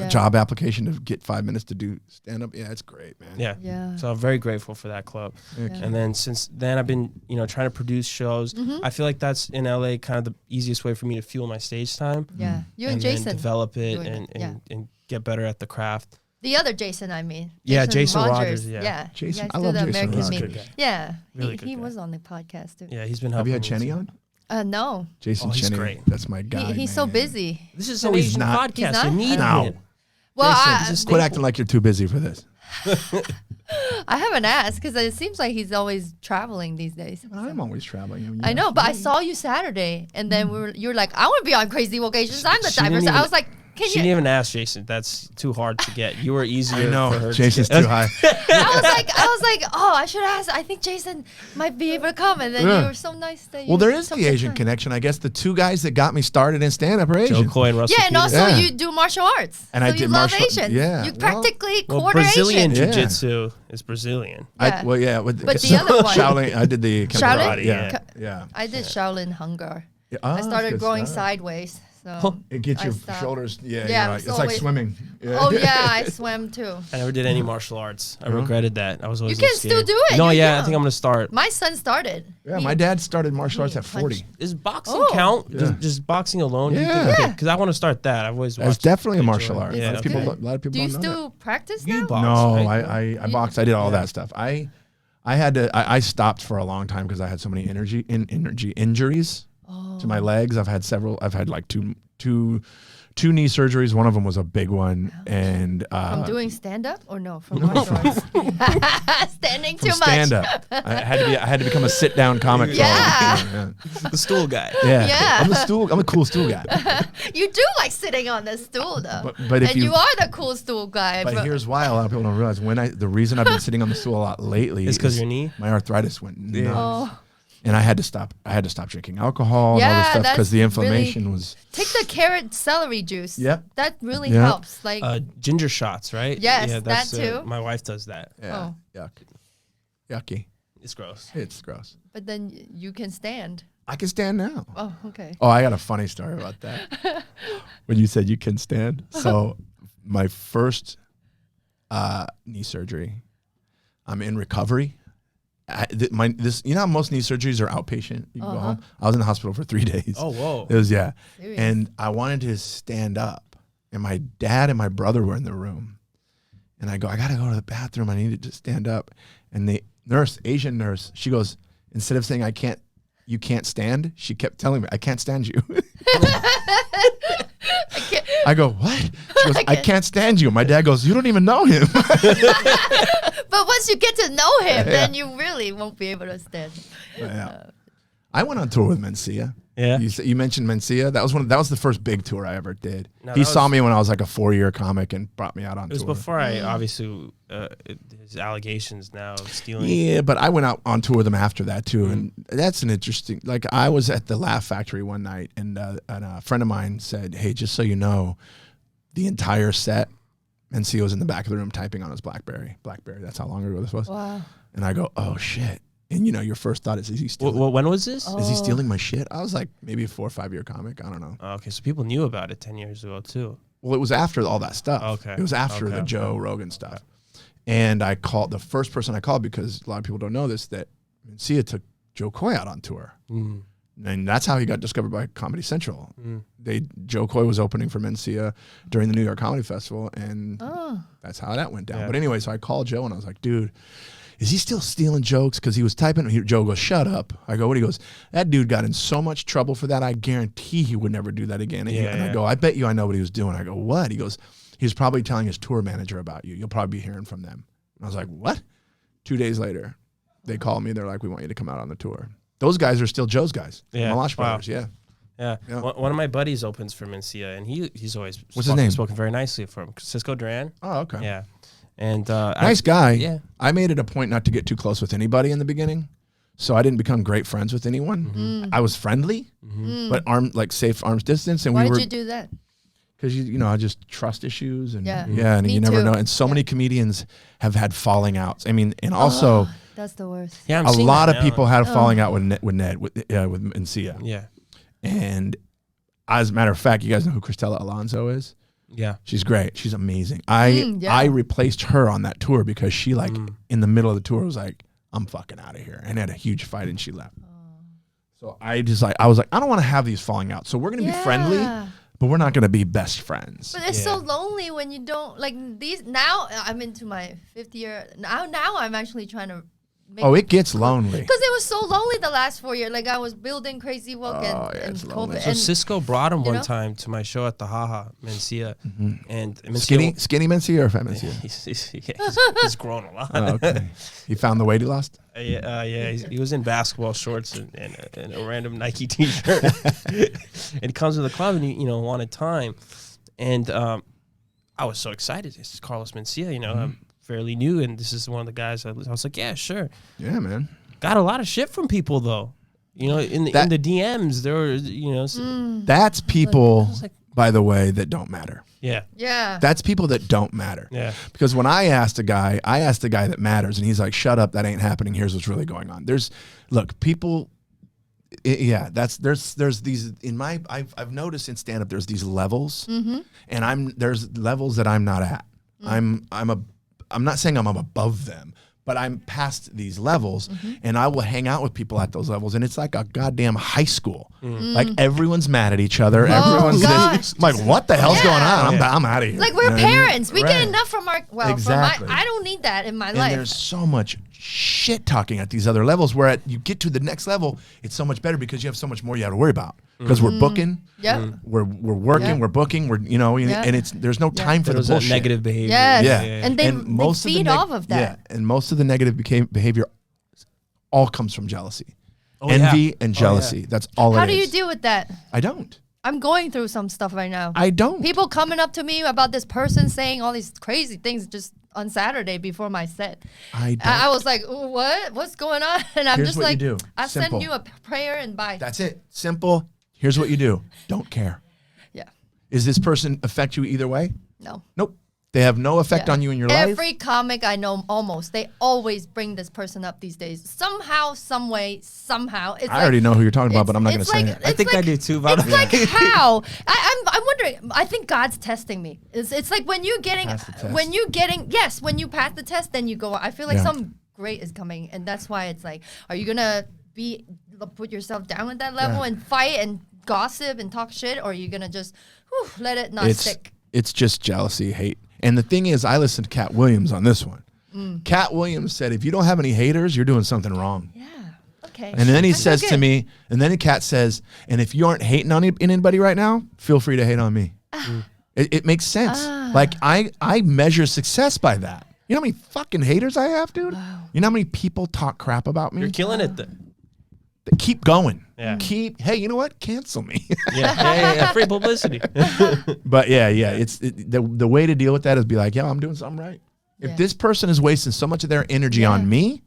job application to get 5 minutes to do stand up. Yeah, it's great, man. Yeah. So I'm very grateful for that club. And then since then I've been, trying to produce shows. I feel like that's in LA kind of the easiest way for me to fuel my stage time. Yeah. You and then Jason. develop it doing and get better at the craft. The other Jason, I mean. Yeah, Jason Rogers, yeah. Yeah. Jason, You guys I do love the Jason American Rogers. Meme. Good guy. Yeah. Really good he guy. was on the podcast too. Yeah, he's been Have helping you had me Cheney too. on? No. Jason he's Cheney. great. That's my guy. He's so man. busy. This is No, an he's Asian not. podcast. He's You not? need No. him. Well, Jason, Quit acting like you're too busy for this. I haven't asked because it seems like he's always traveling these days. I'm always traveling. I know, but I saw you Saturday, and then you were like, I want to be on Crazy Vocations. I'm the She type didn't person. I even- was like, can She didn't you? even ask Jason. That's too hard to get. You were easier I for know. her. Jason's to too high. I was like, oh, I should ask. I think Jason might be able to come, and then Yeah. you were so nice that you. Well, there is took the Asian time. connection. I guess the two guys that got me started in stand-up are Asian. Jo Koy and Russell Yeah, and Peters. also Yeah. you do martial arts. And so I you did love martial- Asians. yeah, You well- practically Well, quarter Brazilian Asian. Yeah. jiu-jitsu is Brazilian. Yeah. But the other one- Shaolin, I did the Shaolin? karate, Yeah, Ka- yeah. I did Shaolin Hunger. Yeah, I that's started good growing stuff. sideways. So It gets I your stopped. shoulders. Yeah, Yeah, you're right. so It's like wait- swimming. Yeah. Oh yeah, I swam too. I never did any martial arts. I regretted that. I was always You can scared. still do it. No, You're yeah, I young. think I'm gonna start. My son started. Yeah, my dad started martial arts at He 40. punched- Does boxing Oh. count? Yeah. Just boxing alone? Yeah. Because I want to start that. I've always That's watched. definitely a Big martial Joe. art. Yeah, a lot of people, okay. a lot of people Do you don't know still practice You now? box, No, right? I boxed. I did all that stuff. I I stopped for a long time because I had so many energy injuries to my legs. I've had like two knee surgeries. One of them was a big one, and From doing stand up or no? From martial arts? Standing too from much. stand up. I had to become a sit down comic. for a Yeah. long time, The stool guy. yeah. Yeah. I'm a cool stool guy. You do like sitting on the stool though. But if and you you- are the cool stool guy. But here's why a lot of people don't realize the reason I've been sitting on the stool a lot lately It's 'cause is your knee? my arthritis went nuts. Oh. And I had to stop drinking alcohol and all Yeah, this stuff because that's the inflammation really- was. Take the carrot celery juice. Yep. That really Yep. helps. Like Ginger shots, right? Yes, yeah, that too. My wife does that. Yeah. Oh. Yucky. It's gross. It's gross. but then you can stand. I can stand now. Oh, okay. Oh, I got a funny story about that. When you said you can stand. So my first knee surgery, I'm in recovery. You know how most knee surgeries are outpatient? You can go home. I was in the hospital for 3 days. Oh, whoa. It was, yeah. Serious? And I wanted to stand up. And my dad and my brother were in the room. And I go, I got to go to the bathroom. I need to stand up. And the nurse, Asian nurse, she goes, instead of saying, you can't stand, she kept telling me, I can't stand you. I go, what? She goes, I can't stand you. My dad goes, you don't even know him. But once you get to know him, then you really won't be able to stand. Yeah. I went on tour with Mencia. Yeah. You mentioned Mencia. That was the first big tour I ever did. No, He that saw was- me when I was like a 4-year comic and brought me out on It was tour. before I obviously his allegations now of stealing. Yeah, but I went out on tour with him after that too, and that's an interesting. Like I was at the Laugh Factory one night, and a friend of mine said, "Hey, just so you know, the entire set, Mencia was in the back of the room typing on his BlackBerry. That's how long ago this was." Wow. And I go, "Oh shit!" And your first thought is he stealing? When was this? Is he stealing my shit? I was like maybe a 4 or 5 year comic. I don't know. Oh, okay, so people knew about it 10 years ago too. Well, it was after all that stuff. Okay. It was after the Joe Rogan stuff. And I called the first person I called, because a lot of people don't know this, that Mencia took Jo Koy out on tour. And that's how he got discovered by Comedy Central. Jo Koy was opening for Mencia during the New York Comedy Festival, and that's how that went down. Yeah. But anyway, so I called Joe and I was like, dude, is he still stealing jokes? Because he was typing. Joe goes, shut up. I go, what? He goes, that dude got in so much trouble for that. I guarantee he would never do that again. And I go, I bet you I know what he was doing. I go, what? He goes, he was probably telling his tour manager about you. You'll probably be hearing from them. And I was like, what? 2 days later, they called me. They're like, we want you to come out on the tour. Those guys are still Joe's guys. Yeah. Malash Wow. Brothers, yeah. Yeah. Yeah. One of my buddies opens for Mencia, and he's always What's his name? spoken very nicely for him. Cisco Duran. Oh, okay. Yeah. And Nice guy. Yeah. I made it a point not to get too close with anybody in the beginning, so I didn't become great friends with anyone. I was friendly, but safe arm's distance. And Why did you do that? Because I just trust issues and Yeah. and Me you never too. know. And so many comedians have had falling outs. I mean, and also That's the worst. Yeah, I'm a seeing lot that of now. people had a falling out with Mencia. Yeah. And as a matter of fact, you guys know who Cristela Alonso is? Yeah. She's great. She's amazing. I replaced her on that tour because she in the middle of the tour was like, I'm fucking out of here, and had a huge fight and she left. So I was like, I don't want to have these falling out. So we're gonna be friendly, but we're not gonna be best friends. But it's so lonely when you don't like these. Now I'm into my 5th year. Now I'm actually trying to. It gets lonely. Because it was so lonely the last 4 years. Like I was building Crazy Woke and it's lonely. COVID. So And Cisco brought him one know? time to my show at the Haha Mencia, and Mencia, Skinny Mencia or fat Mencia? he's grown a lot. Oh, okay. He found the weight he lost? He was in basketball shorts and a random Nike T-shirt, and he comes to the club and he wanted time, and I was so excited. This is Carlos Mencia, I'm fairly new, and this is one of the guys. I was like, yeah, sure. Yeah, man. Got a lot of shit from people though, in the DMs there were That's people, like- by the way, that don't matter. yeah. That's people that don't matter. Yeah. Because when I asked the guy that matters, and he's like, shut up, that ain't happening. Here's what's really going on. There's these I've noticed in stand up there's these levels, and there's levels that I'm not at. I'm not saying I'm above them, but I'm past these levels, and I will hang out with people at those levels, and it's like a goddamn high school. Like everyone's mad at each other. Everyone's gosh. I'm like, what the hell's going on? I'm out of here. Like we're You know what I mean? parents. We get enough from our Exactly. I don't need that in my And life. there's so much shit talking at these other levels where you get to the next level, it's so much better because you have so much more you have to worry about. Because we're booking, we're working, we're booking, and there's no time for the There's bullshit. negative behavior. Yes. Yeah. And they feed off of that. Yeah, and most of the negative behavior all comes from jealousy. Envy and jealousy. That's all it is. How do you deal with that? I don't. I'm going through some stuff right now. I don't. People coming up to me about this person saying all these crazy things just on Saturday before my set. I was like, what? What's going on? And I'm Here's just what like, you do. I send Simple. you a prayer and bye. That's it. Simple. Here's what you do. Don't care. Yeah. Is this person affect you either way? No. Nope. They have no effect on you in your life. Every comic I know, almost, they always bring this person up these days. Somehow, some way, somehow. It's I already know who you're talking about, but I'm not going to say it. I think I do too. But It's like how I'm wondering. I think God's testing me. It's like when you're getting Pass the test. when you pass the test, then you go. I feel like some great is coming, and that's why it's like, are you gonna put yourself down at that level and fight and gossip and talk shit, or are you gonna just let it not stick? It's just jealousy, hate. And the thing is, I listened to Cat Williams on this one. Cat Williams said, if you don't have any haters, you're doing something wrong. Yeah. Okay. And then he That's says so to good. me, and then Cat says, and if you aren't hating on anybody right now, feel free to hate on me. It makes sense. Like I measure success by that. You know how many fucking haters I have, dude? Wow. You know how many people talk crap about me? you're killing it. Keep going. Yeah. Hey, you know what? Cancel me. Yeah. Free publicity. But the way to deal with that is be like, yeah, I'm doing something right. Yeah. If this person is wasting so much of their energy on me,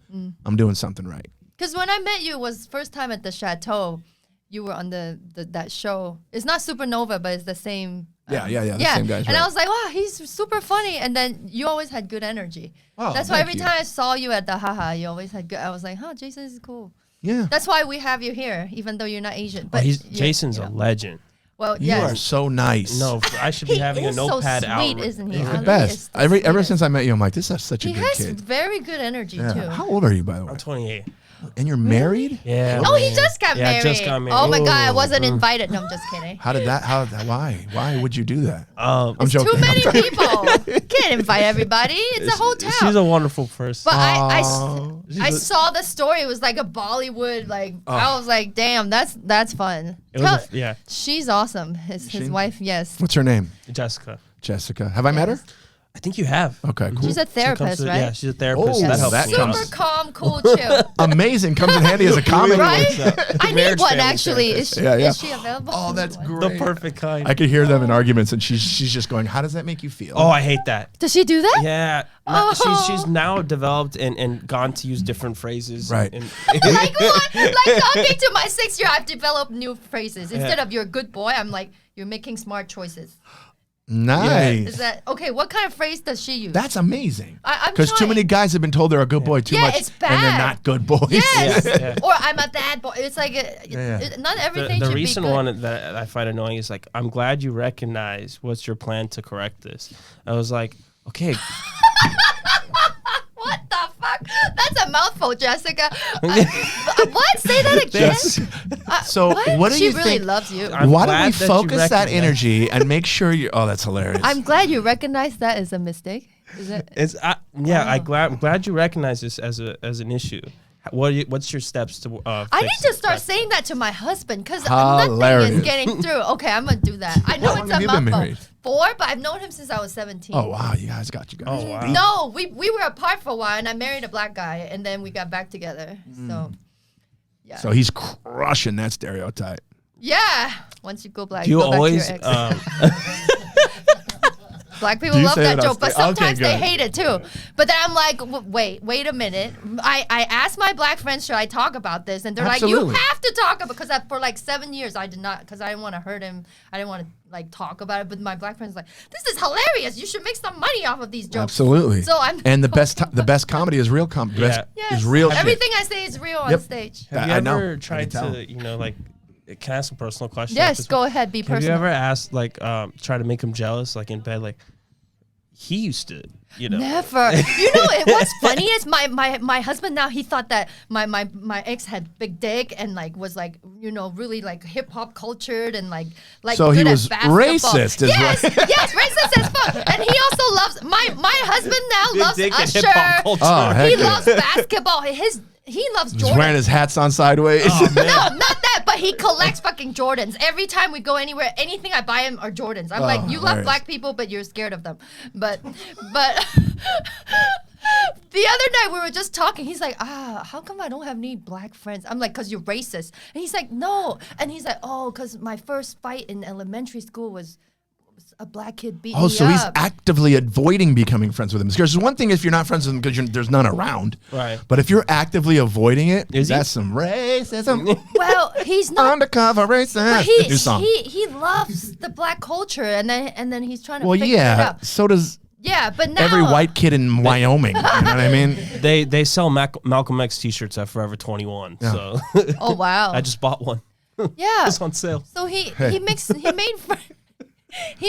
I'm doing something right. Because when I met you, it was first time at the Chateau. You were on that show. It's not Supernova, but it's the same. The same guys. And I was like, wow, he's super funny. And then you always had good energy. Oh, That's why thank every you. time I saw you at the Haha, you always had good. I was like, Jason is cool. Yeah. That's why we have you here, even though you're not Asian. But Jason's a legend. Well, You yes. are so nice. No, I should be He having a is so notepad sweet, out. isn't he? He's the Ali best. is the Ever sweetest. since I met you, I'm like, this is such a He good has kid. very good energy Yeah. too. How old are you, by the way? I'm 28. And you're married? Yeah. Oh, he just got Yeah, married. just got married. Oh my God, I Oh. wasn't invited. No, I'm just kidding. How did that? Why? Why would you do that? I'm It's joking. too many people. Can't invite everybody. It's a whole town. She's a wonderful person. But I She's saw the story. It was like a Bollywood. Like I was like, damn, that's fun. It was yeah, She's awesome. His wife, yes. What's her name? Jessica. Jessica. Have I met her? I think you have. Okay, cool. She's a She comes therapist, to- right? Yeah, she's a therapist. Oh, that helps that me Super out. comes- calm, cool, chill. Amazing. Comes in handy as a comic. Right? I need Marriage one family actually. therapist. Is she available? Oh, that's One. great. The perfect kind. I could hear them in arguments, and she's just going, "How does that make you feel?" Oh, I hate that. Does she do that? Yeah. Oh. She's now developed and gone to use different phrases. Right. And, Like what? Like talking to my 6-year-old, I've developed new phrases. Instead of "you're a good boy," I'm like, "You're making smart choices." nice. Is that okay? What kind of phrase does she use? That's amazing. I'm Because too trying. many guys have been told they're a good boy too Yeah, much, it's and they're bad. not good boys. Yes. Yeah. Or I'm a bad boy. It's like Yeah. not everything the should recent be good. one that I find annoying is like, "I'm glad you recognize. What's your plan to correct this?" I was like, okay. What the fuck? That's a mouthful, Jessica. What? Say that again. So what do she you really think? loves you. I'm Why don't glad we that you focus that recognize- energy and make sure you? Oh, that's hilarious. I'm glad you recognize that as a mistake. Is it? It's I'm glad you recognize this as an issue. What's your steps to? I need fix to it? start saying that to my husband because nothing Hilarious. is getting through. Okay, I'm gonna do that. I know How long it's have a you been mouthful. married? 4, but I've known him since I was 17. Oh wow, you guys got you guys. Oh wow. No, we were apart for a while, and I married a black guy, and then we got back together. So, yeah. So he's crushing that stereotype. Yeah. Once you go black, Do you go always? back to your ex. Black people Do you love say that it on joke, but stage? Okay, sometimes they good. hate it too. But then I'm like, wait a minute. I asked my black friends, should I talk about this? And they're like, Absolutely. you have to talk about because for like 7 years I did not because I didn't want to hurt him. I didn't want to like talk about it. But my black friends like, this is hilarious. You should make some money off of these jokes. Absolutely. So I'm And the best comedy is real comedy. Yeah. Yes. Is real shit. Everything I say is real on Yep. stage. Have you I know. ever I tried can tell. to, like, can I ask a personal question? Yes, go ahead. Be Have personal. you ever asked, like, try to make him jealous, like in bed, like, he used to, Never. What's funny is my husband now, he thought that my ex had big dick and like was like, really like hip hop cultured and like So he good at was basketball. racist is Yes, what- yes, racist as fuck. And he also loves my husband now Big loves dick and Usher. hip-hop culture. Oh, heck He yeah. loves basketball. He loves He's Jordan. wearing his hats on sideways. Oh, man. No, not that, but he collects fucking Jordans. Every time we go anywhere, anything I buy him are Jordans. I'm like, you love hilarious. black people, but you're scared of them. But the other night we were just talking. He's like, how come I don't have any black friends? I'm like, because you're racist. And he's like, no. And he's like, oh, because my first fight in elementary school was a black kid beat me Oh, so he's up. actively avoiding becoming friends with him. Because there's one thing if you're not friends with him because there's none around. Right. But if you're actively avoiding it, Is he? that's some racism. Well, he's not. Undercover racist. But New song. he loves the black culture, and then he's trying to Well, fix it yeah. up. So does Yeah, but now every white kid in Wyoming. You know what I mean? They sell Malcolm X t-shirts at Forever 21. Yeah. So Oh wow. I just bought one. Yeah. It's on sale. So he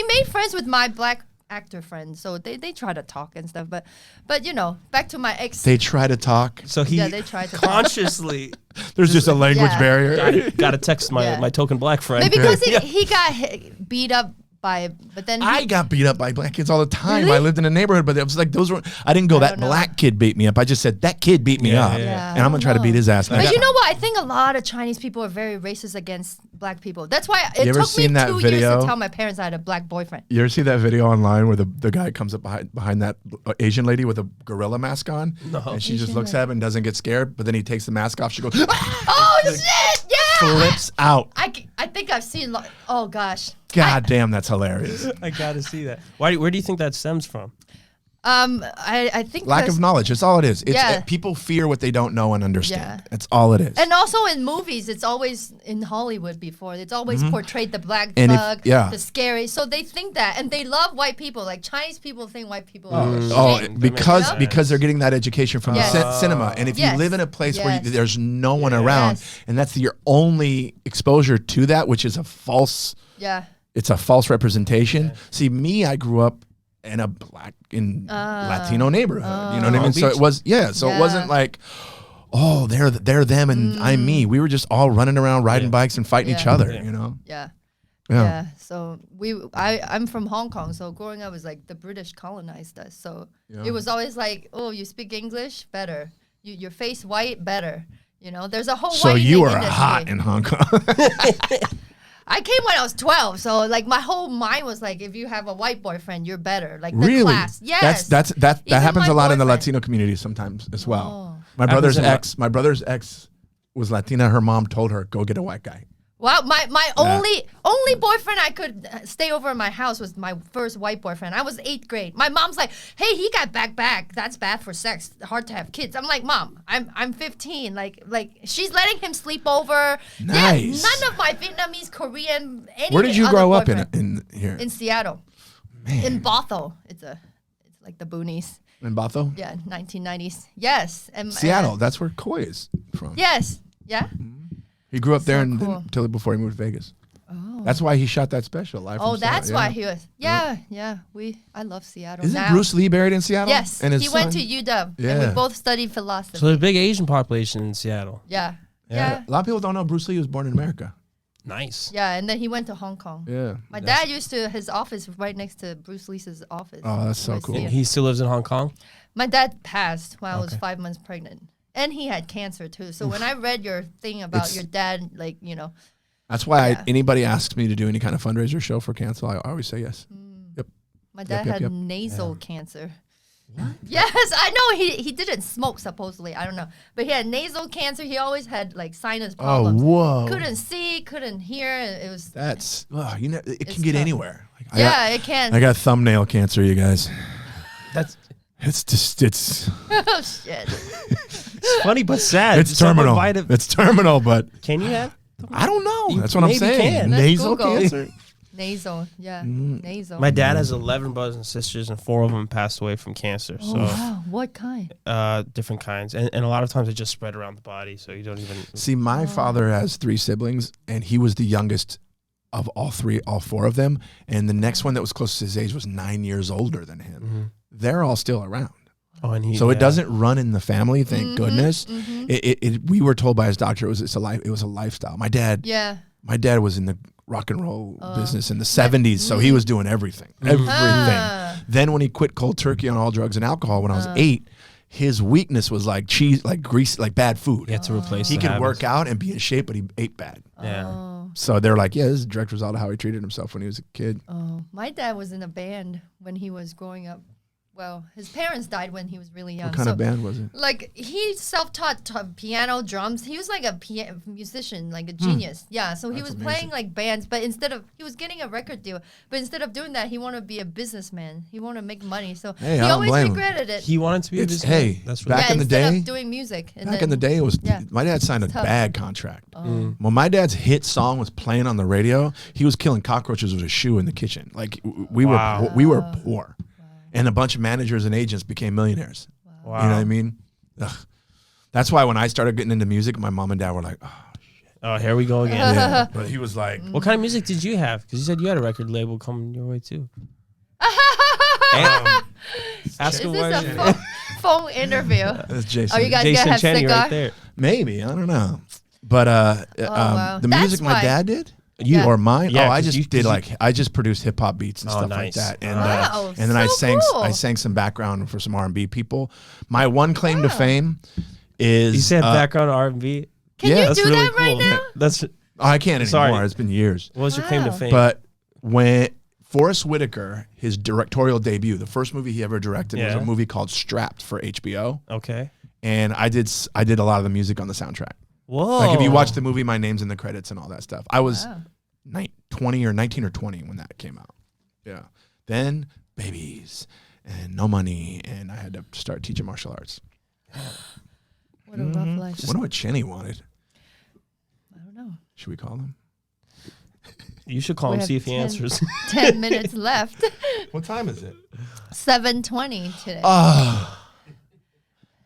made friends with my black actor friends. So they try to talk and stuff. But back to my ex. They try to talk. So he Yeah, they tried to talk. consciously There's just a language Yeah. barrier. got to text my, Yeah. my token black friend. Maybe because Yeah. he got beat up by, but then I got beat up by black kids all the time. Really? I lived in a neighborhood, but it was like those were. I didn't go I that don't know. black kid beat me up. I just said that kid beat me Yeah, up, yeah, yeah. and I'm gonna try to beat his ass. But you know what? I think a lot of Chinese people are very racist against black people. That's why it You ever took me seen that 2 years video? to tell my parents I had a black boyfriend. You ever see that video online where the guy comes up behind that Asian lady with a gorilla mask on, and she just Asian looks at him and doesn't get scared, but then he takes the mask off. She goes, Oh shit! Yeah. flips out. I think I've seen. Oh gosh. God damn, that's hilarious. I got to see that. Where do you think that stems from? I think Lack 'cause- of knowledge. That's all it is. It's Yeah. people fear what they don't know and understand. Yeah. That's all it is. And also in movies, it's always in Hollywood before. It's always portrayed the black And if- thug, yeah. the scary. So they think that, and they love white people. Like Chinese people think white people are Oh, shit. because Yeah. they're getting that education from Yes. the cinema, and if Yes. you live in a place where Yes. there's no one around, Yes. and that's your only exposure to that, which is a false Yeah. It's a false representation. Yeah. See, me, I grew up in a Latino neighborhood. You know what I mean? So it was, so it wasn't like, oh, they're them and I'm me. We were just all running around riding bikes and fighting each other, you know? Yeah. So I'm from Hong Kong. So growing up was like the British colonized us. So it was always like, oh, you speak English, better. Your face white, better. You know, there's a whole. So you were hot in Hong Kong. I came when I was 12, so like my whole mind was like, if you have a white boyfriend, you're better. Like the class, yes. That happens a lot in the Latino community sometimes as well. My brother's ex was Latina. Her mom told her, "Go get a white guy." Well, my only boyfriend I could stay over in my house was my first white boyfriend. I was 8th grade. My mom's like, "Hey, he got back. That's bad for sex. Hard to have kids." I'm like, "Mom, I'm 15. Like she's letting him sleep over." Nice. Yeah, none of my Vietnamese, Korean, any. Where did you grow up in here? In Seattle. Man. In Bothell. It's like the boonies. In Bothell? Yeah, 1990s. Yes. And Seattle. That's where Koy is from. Yes. Yeah. He grew up there until before he moved to Vegas. Oh. That's why he shot that special. Live from that's Seattle. why he was. Yeah. I love Seattle. Isn't Bruce Lee buried in Seattle? Yes. And he went to UW. Yeah. And we both studied philosophy. So there's a big Asian population in Seattle. Yeah. A lot of people don't know Bruce Lee was born in America. Nice. Yeah, and then he went to Hong Kong. Yeah. My dad used to, his office right next to Bruce Lee's office. Oh, that's so cool. He still lives in Hong Kong? My dad passed when I was 5 months pregnant. And he had cancer too. So when I read your thing about your dad, like, you know. That's why anybody asks me to do any kind of fundraiser show for cancer, I always say yes. Yep. My dad had nasal cancer. What? Yes, I know. He didn't smoke, supposedly. I don't know. But he had nasal cancer. He always had like sinus problems. Oh, whoa. Couldn't see, couldn't hear. It was. That's, it can get anywhere. Like, it can. I got thumbnail cancer, you guys. That's. It's oh, shit. It's funny but sad. It's terminal. It's terminal, but can you have? I don't know. That's what I'm saying. Can. Nasal cancer. Nasal, nasal. My dad has 11 brothers and sisters, and 4 of them passed away from cancer. Oh, wow. What kind? Different kinds, and a lot of times it just spread around the body, so you don't even see. My father has 3 siblings, and he was the youngest of all 4 of them, and the next one that was close to his age was 9 years older than him. Mm-hmm. They're all still around. Oh, and it doesn't run in the family, thank goodness. Mm-hmm. We were told by his doctor it was a lifestyle. My dad was in the rock and roll business in the 70s, so he was doing everything. Then when he quit cold turkey on all drugs and alcohol when I was 8, his weakness was like cheese, like grease, like bad food. He had to replace. He could work out and be in shape, but he ate bad. Yeah. So they're like, this is a direct result of how he treated himself when he was a kid. Oh, my dad was in a band when he was growing up. Well, his parents died when he was really young. What kind of band was it? Like, he self-taught piano, drums. He was like a musician, like a genius. Yeah, so he was playing like bands, but he was getting a record deal. But instead of doing that, he wanted to be a businessman. He wanted to make money. So he always regretted it. He wanted to be a businessman. Hey, that's really back in the day. Instead of doing music. Back in the day, it was my dad signed a bag contract. When my dad's hit song was playing on the radio, he was killing cockroaches with a shoe in the kitchen. Like we were poor. And a bunch of managers and agents became millionaires. Wow. You know what I mean? Ugh. That's why when I started getting into music, my mom and dad were like, oh, shit. Oh, here we go again. Yeah. But he was like... What kind of music did you have? Because you said you had a record label coming your way, too. Ask him what. Is this a phone interview? That's Jason. Are you guys going to have cigar? Right there. Maybe. I don't know. But the music my dad did... You or mine? Yeah, I just produced hip hop beats and stuff like that, and and then I sang some background for some R&B people. My one claim to fame is you said background R&B. Can you do that right now? I can't anymore. It's been years. What was your claim to fame? But when Forrest Whitaker, his directorial debut, the first movie he ever directed was a movie called Strapped for HBO. Okay, and I did a lot of the music on the soundtrack. Whoa! Like if you watch the movie, my name's in the credits and all that stuff. I was 19 or 20 when that came out. Yeah. Then babies and no money, and I had to start teaching martial arts. What a rough life. I wonder what Chenny wanted. I don't know. Should we call him? You should call him, see if he answers. 10 minutes left. What time is it? 7:20 today. Oh.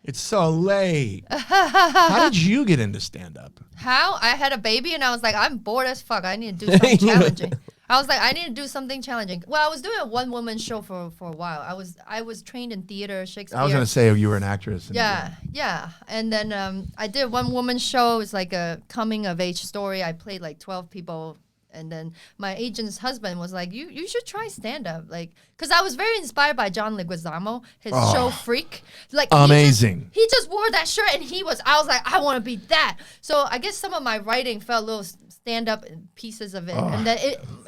It's so late. How did you get into stand-up? How? I had a baby and I was like, I'm bored as fuck. I need to do something challenging. I was like, I need to do something challenging. Well, I was doing a one-woman show for a while. I was trained in theater, Shakespeare. I was going to say you were an actress. Yeah. And then I did a one-woman show. It was like a coming-of-age story. I played like 12 people. And then my agent's husband was like, you should try stand-up. Like, because I was very inspired by John Leguizamo, his show Freak. Like, amazing. He just wore that shirt and I was like, I want to be that. So I guess some of my writing felt little stand-up pieces of it. And then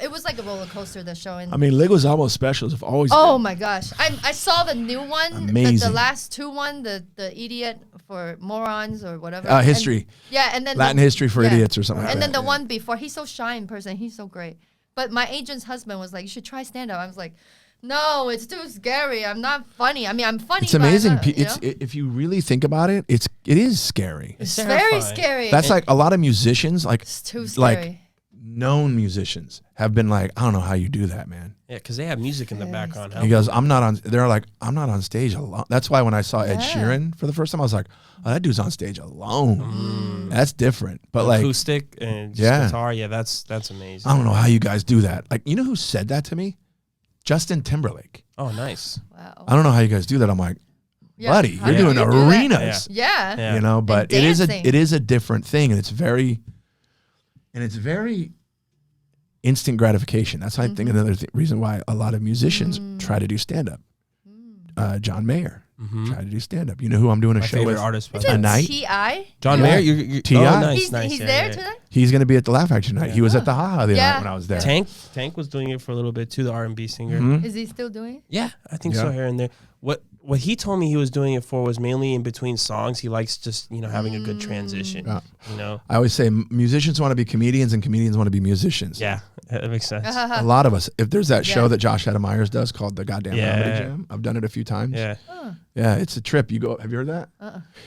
it was like a roller coaster, the show. And I mean, Leguizamo's specials have always been. My gosh. I saw the new one. Amazing. The last two one, the idiot for morons or whatever. History. And then Latin history for idiots or something like that. And then the one before, he's so shy in person. He's so great. But my agent's husband was like, you should try stand-up. I was like, no, it's too scary. I'm not funny. I mean, I'm funny. It's amazing. If you really think about it, it is scary. It's very scary. That's like a lot of musicians, like it's too scary. Like known musicians have been like, I don't know how you do that, man. Yeah, because they have music in the background. He goes, they're like, I'm not on stage alone. That's why when I saw Ed Sheeran for the first time, I was like, oh, that dude's on stage alone. That's different. But like acoustic and guitar, that's amazing. I don't know how you guys do that. Like, you know who said that to me? Justin Timberlake. Oh, nice. Wow. I don't know how you guys do that. I'm like, buddy, you're doing arenas. Yeah. You know, but it is a different thing, and it's very instant gratification. That's I think another reason why a lot of musicians try to do stand up. John Mayer tried to do stand up. You know who I'm doing a show with artist tonight? T.I. John Mayer. You're T.I. Oh, nice, he's there tonight. He's going to be at the Laugh Factory tonight. He was at the Ha the other night when I was there. Tank was doing it for a little bit too. The R&B singer. Is he still doing it? Yeah, I think so here and there. What he told me he was doing it for was mainly in between songs. He likes just having a good transition. I always say musicians want to be comedians and comedians want to be musicians. Yeah, that makes sense. A lot of us. If there's that show that Josh Adam Myers does called the Goddamn Comedy Jam, I've done it a few times. Yeah, it's a trip. You go. Have you heard that?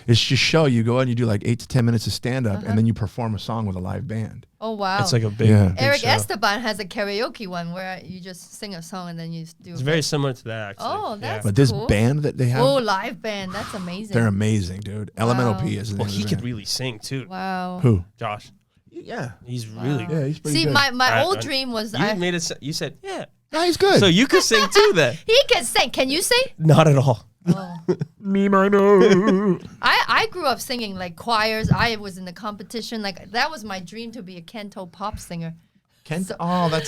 It's just show. You go and you do like 8 to 10 minutes of stand up, and then you perform a song with a live band. Oh wow! It's like a big. Yeah. Big Eric show. Esteban has a karaoke one where you just sing a song and then you do. It's very similar to that. Actually. Oh, that's But this cool. band that they have. Oh, live band. That's amazing. They're amazing, dude. Elemental P is. Well, he could really sing too. Wow. Who? Josh. Yeah. He's really good. Yeah, he's pretty See, good. my old dream was You said yeah. No, he's good. So you could sing too then. He can sing. Can you sing? Not at all. Oh. Me, my no. I grew up singing like choirs. I was in the competition. Like that was my dream to be a canto pop singer. That's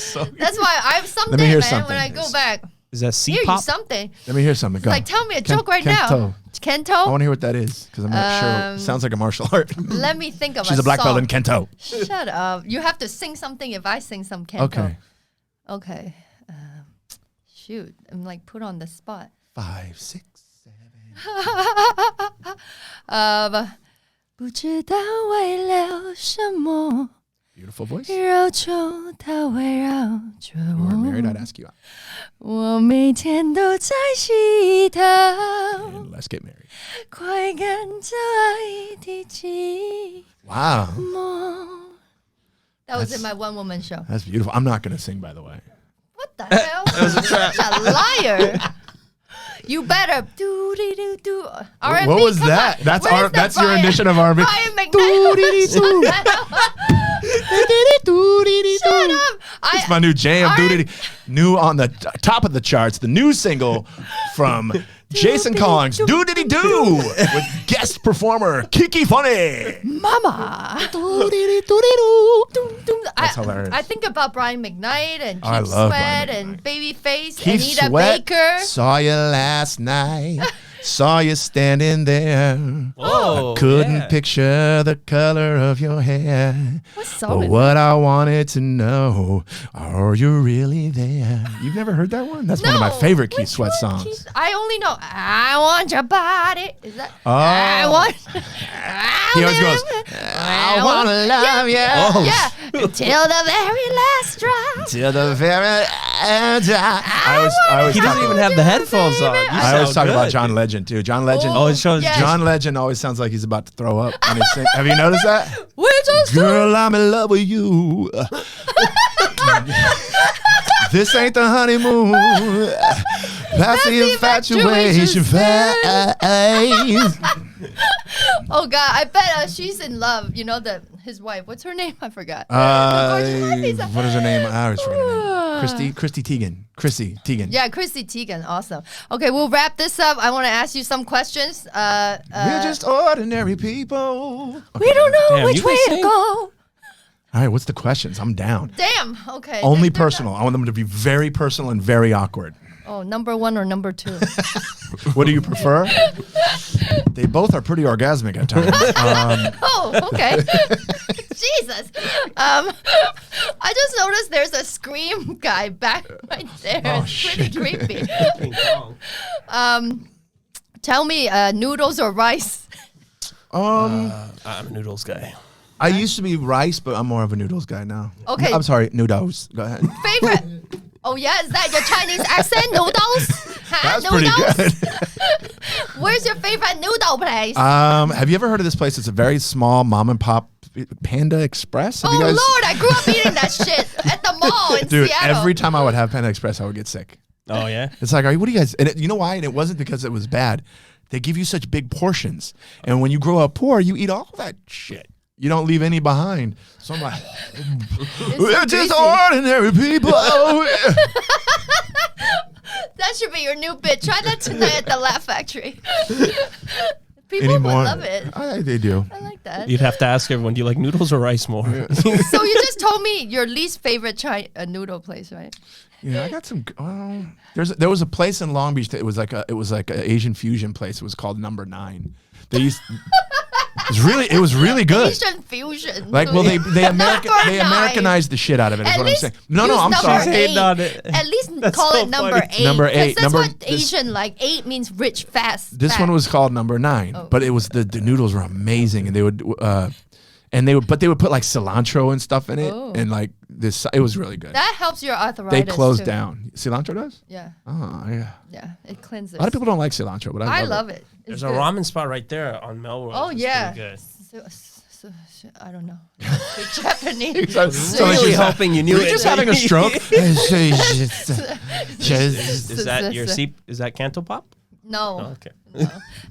so. That's why I'm someday, Let me hear man. something. When I go back, Is that hear you C-pop? something. Let me hear something. Go. Like tell me a joke right now. Kento. I want to hear what that is because I'm not sure. It sounds like a martial art. Let me think of She's a black song. belt in Kento. Shut up. You have to sing something if I sing some Kento. Okay. Shoot. I'm like put on the spot. 5, 6, 7. 不知道为了什么 Beautiful voice. 忧愁它围绕着 You are 我 married, I'd ask you out. 我每天都在祈祷 And let's get married. 快跟着爱的寂 Wow. 寞 That was in my one-woman show. That's beautiful. I'm not going to sing, by the way. What the hell? Such a liar. You better do do do do. R&B. What was come that? on. That's Where's our. the That's your Brian- rendition of R&B. Brian McKnight. Shut up. It's my new jam. New on the top of the charts. The new single from Jason Collings. Doodity doo with guest performer Kiki Funny. Mama. That's hilarious. I think about Brian McKnight and I Keith love Sweat Brian and Babyface, Keith Anita Sweat. Baker. Saw you last night. Saw you standing there. Oh, Couldn't picture the color of your hair. What song But is what I wanted to know, are you really there? You've never heard that one? That's one of my favorite Keith Which Sweat one? songs. I only know I want your body. Is that? Oh. I want. He always goes, I want to love you. Oh. Yeah. Till the very last drop. Till the very end. I always He doesn't even have the headphones on. I always talk about John Legend too. John Legend. Oh, it shows Yeah. John Legend always sounds like he's about to throw up when he sings. Have you noticed that? We're just Girl, I'm in love with you. This ain't the honeymoon. That's the infatuation phase. Oh God, I bet she's in love. You know his wife. What's her name? I forgot. What is her name? I always forget her name. Chrissy Teigen. Yeah, Chrissy Teigen. Awesome. Okay, we'll wrap this up. I want to ask you some questions. We're just ordinary people. Okay. We don't know which way to go. All right, what's the questions? I'm down. Damn. Okay. Only personal. I want them to be very personal and very awkward. Oh, number 1 or number 2? What do you prefer? They both are pretty orgasmic at times. Oh, okay. Jesus. I just noticed there's a scream guy back right there. Oh, it's pretty shit. creepy. Tell me, noodles or rice? I'm a noodles guy. I used to be rice, but I'm more of a noodles guy now. Okay. I'm sorry, noodles. Go ahead. Favorite? Oh yeah, is that your Chinese accent? Noodles? That's noodles? pretty good. Where's your favorite noodle place? Have you ever heard of this place? It's a very small mom and pop Panda Express. Have oh you guys? Lord, I grew up eating that shit at the mall in Dude, Seattle. every time I would have Panda Express, I would get sick. Oh yeah. It's like, what do you guys? And you know why? And it wasn't because it was bad. They give you such big portions, and when you grow up poor, you eat all that shit. You don't leave any behind. So I'm like, we're just ordinary people. That should be your new bit. Try that tonight at the Laugh Factory. People Anymore. would love it. They do. I like that. You'd have to ask everyone, do you like noodles or rice more? So you just told me your least favorite noodle place, right? Yeah, I got some. There was a place in Long Beach that it was like an Asian fusion place. It was called Number 9. They used. It was really good. Asian fusion. Like, well, they Americanized the shit out of it. Is At what I'm least saying. No, use I'm number sorry. 8. It. At least That's call so it number funny. 8. Number 8. That's what Asian like. 8 means rich, fast. This one was called Number 9, but it was the noodles were amazing, and they would put like cilantro and stuff in it, and like this. It was really good. That helps your arthritis. They closed too. down. Cilantro does? Yeah. Oh yeah. Yeah, it cleanses. A lot of people don't like cilantro, but I love it. It's There's good. a ramen spot right there on Melrose. Oh It's yeah. pretty good. I don't know. Speak Japanese. So Really she's hoping you knew You're it. just having a stroke. Is that your seat? Is that Cantopop? No. Oh, okay. No.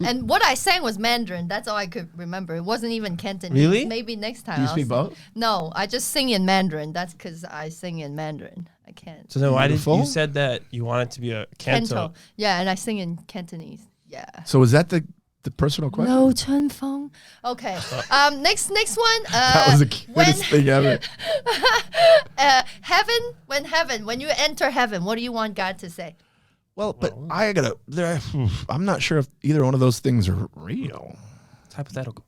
And what I sang was Mandarin. That's all I could remember. It wasn't even Cantonese. Really? Maybe next time. Do you I'll speak sing. both? No, I just sing in Mandarin. That's because I sing in Mandarin. I can't. So then why did Beautiful. you said that you wanted to be a Canto? Canto. Yeah, and I sing in Cantonese. Yeah. So is that the personal question? No, Chen Feng. Okay. Next one. That was the cutest thing ever. When you enter heaven, what do you want God to say? Well, but I'm not sure if either one of those things are real. It's hypothetical.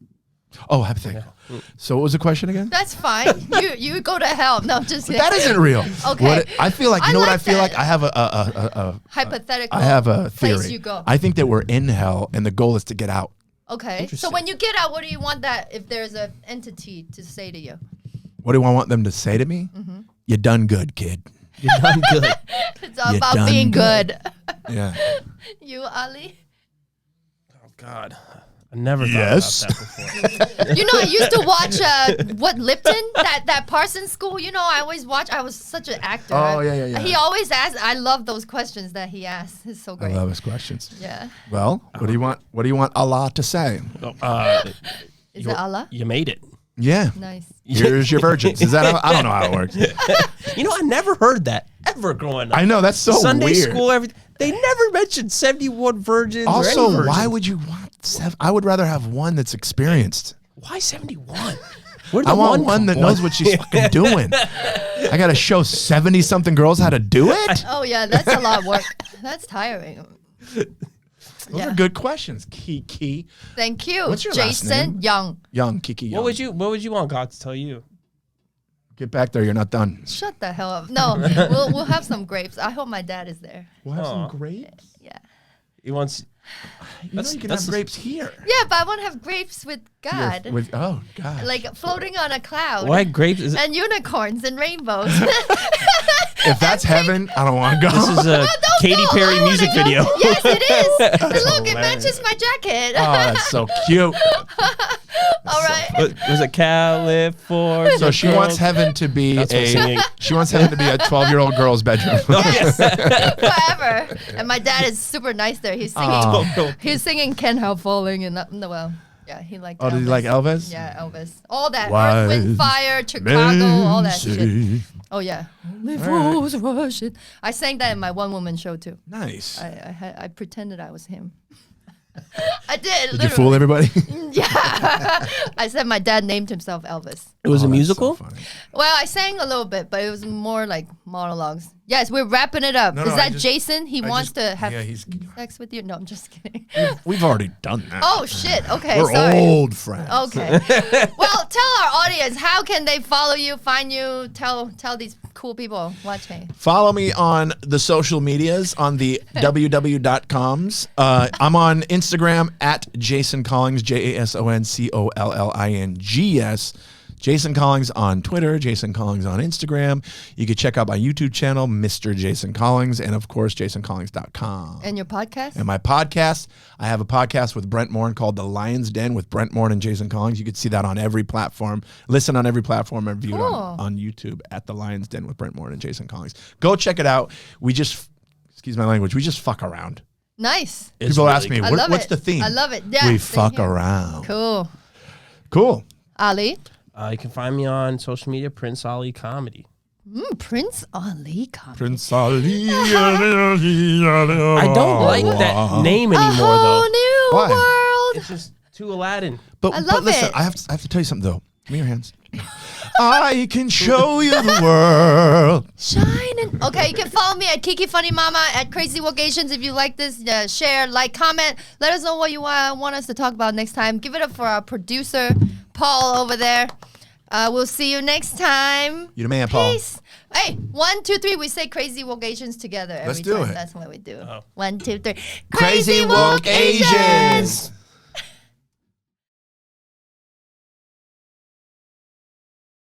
Oh, hypothetical. So what was the question again? That's fine. you go to hell. No, just kidding. That isn't real. Okay. I feel like, you know what I feel that. like? I have a Hypothetical. I have a theory. Place you go. I think that we're in hell and the goal is to get out. Okay. So when you get out, what do you want that if there's an entity to say to you? What do I want them to say to me? Mm-hmm. You done good, kid. You're done good. It's all You about done being good. Yeah. You, Ali? Oh God, I never Yes. thought about that before. You know, I used to watch Lipton, that Parsons School. You know, I always watch. I was such an actor. Oh, yeah. He always asks. I love those questions that he asks. It's so I great. love his questions. Yeah. Well, what do you want? What do you want Allah to say? Is it Allah? You made it. Yeah. Nice. Here's your virgins. Is that? I don't know how it works. You know, I never heard that ever growing up. I know that's so Sunday weird. school, everything. They never mentioned 71 virgins. or any Also, virgin. why would you want 7? I would rather have one that's experienced. Why 71? Where'd the I want one one come that from? knows what she's fucking doing. I got to show 70-something girls how to do it? Oh yeah, that's a lot of work. That's tiring. Those are good questions, Kiki. Thank you. What's your last Jason name? Young. Young, Kiki Young. What would you want God to tell you? Get back there. You're not done. Shut the hell up. No, we'll have some grapes. I hope my dad is there. We'll have Aw. some grapes. Yeah. He wants. You know you can have grapes here. Yeah, but I want to have grapes with God. Oh, God. Like floating on a cloud. Why grapes? Is it, And unicorns and rainbows. If that's heaven, I don't want to go. This is a Katy go. Perry I music wanna go. video. Yes, it is. Look, it hilarious. matches my jacket. Oh, that's so cute. All right. Was it California? So she wants heaven to be That's what I'm singing. she wants heaven to be a 12-year-old girl's bedroom. Forever. And my dad is super nice there. He's singing. Oh. He's singing "Can't Help Falling" and well, yeah, he liked. Oh, did he like Elvis? Yeah, Elvis. All that Wise Earth, Wind, Fire, Chicago, all that shit. Mencia. Oh yeah. Only fools rush it. I sang that in my one-woman show too. Nice. I pretended I was him. I did. Did you fool everybody? Yeah. I said my dad named himself Elvis. It was a Oh, that's musical? so funny. Well, I sang a little bit, but it was more like monologues. Yes, we're wrapping it up. No, Is no, that Jason? He wants to have he's, sex with you? No, I'm just kidding. we've already done that. Oh shit. Okay, We're sorry. old friends. Okay. Well, tell our audience, how can they follow you, find you, tell these cool people watching. Follow me on the social medias on the www.coms. I'm on Instagram at Jason Collings, JasonCollings. Jason Collings on Twitter, Jason Collings on Instagram. You can check out my YouTube channel, Mr. Jason Collings, and of course, jasoncollings.com. And your podcast? And my podcast, I have a podcast with Brent Morin called The Lion's Den with Brent Morin and Jason Collings. You can see that on every platform. Listen on every platform and view it on YouTube at The Lion's Den with Brent Morin and Jason Collings. Go check it out. We just, excuse my language, we just fuck around. Nice. People ask me, I love what's it. the theme? I love it. Yeah, we same fuck here. around. Cool. Cool. Ali? You can find me on social media, Prince Ali Comedy. Prince Ali comedy. Prince Ali. I don't like that name A anymore, whole though. new Why? world. It's just too Aladdin. But, I love but listen, it. I have to tell you something, though. Give me your hands. I can show you the world. Shining. Okay, you can follow me at Kiki Funny Mama at Crazy Vocations. If you like this, share, like, comment. Let us know what you want us to talk about next time. Give it up for our producer, Paul, over there. We'll see you next time. You the man, Paul. Peace. Hey, 1, 2, 3. We say Crazy Vocations together every Let's do time. it. That's what we do. Oh. 1, 2, 3. Crazy woke Asians.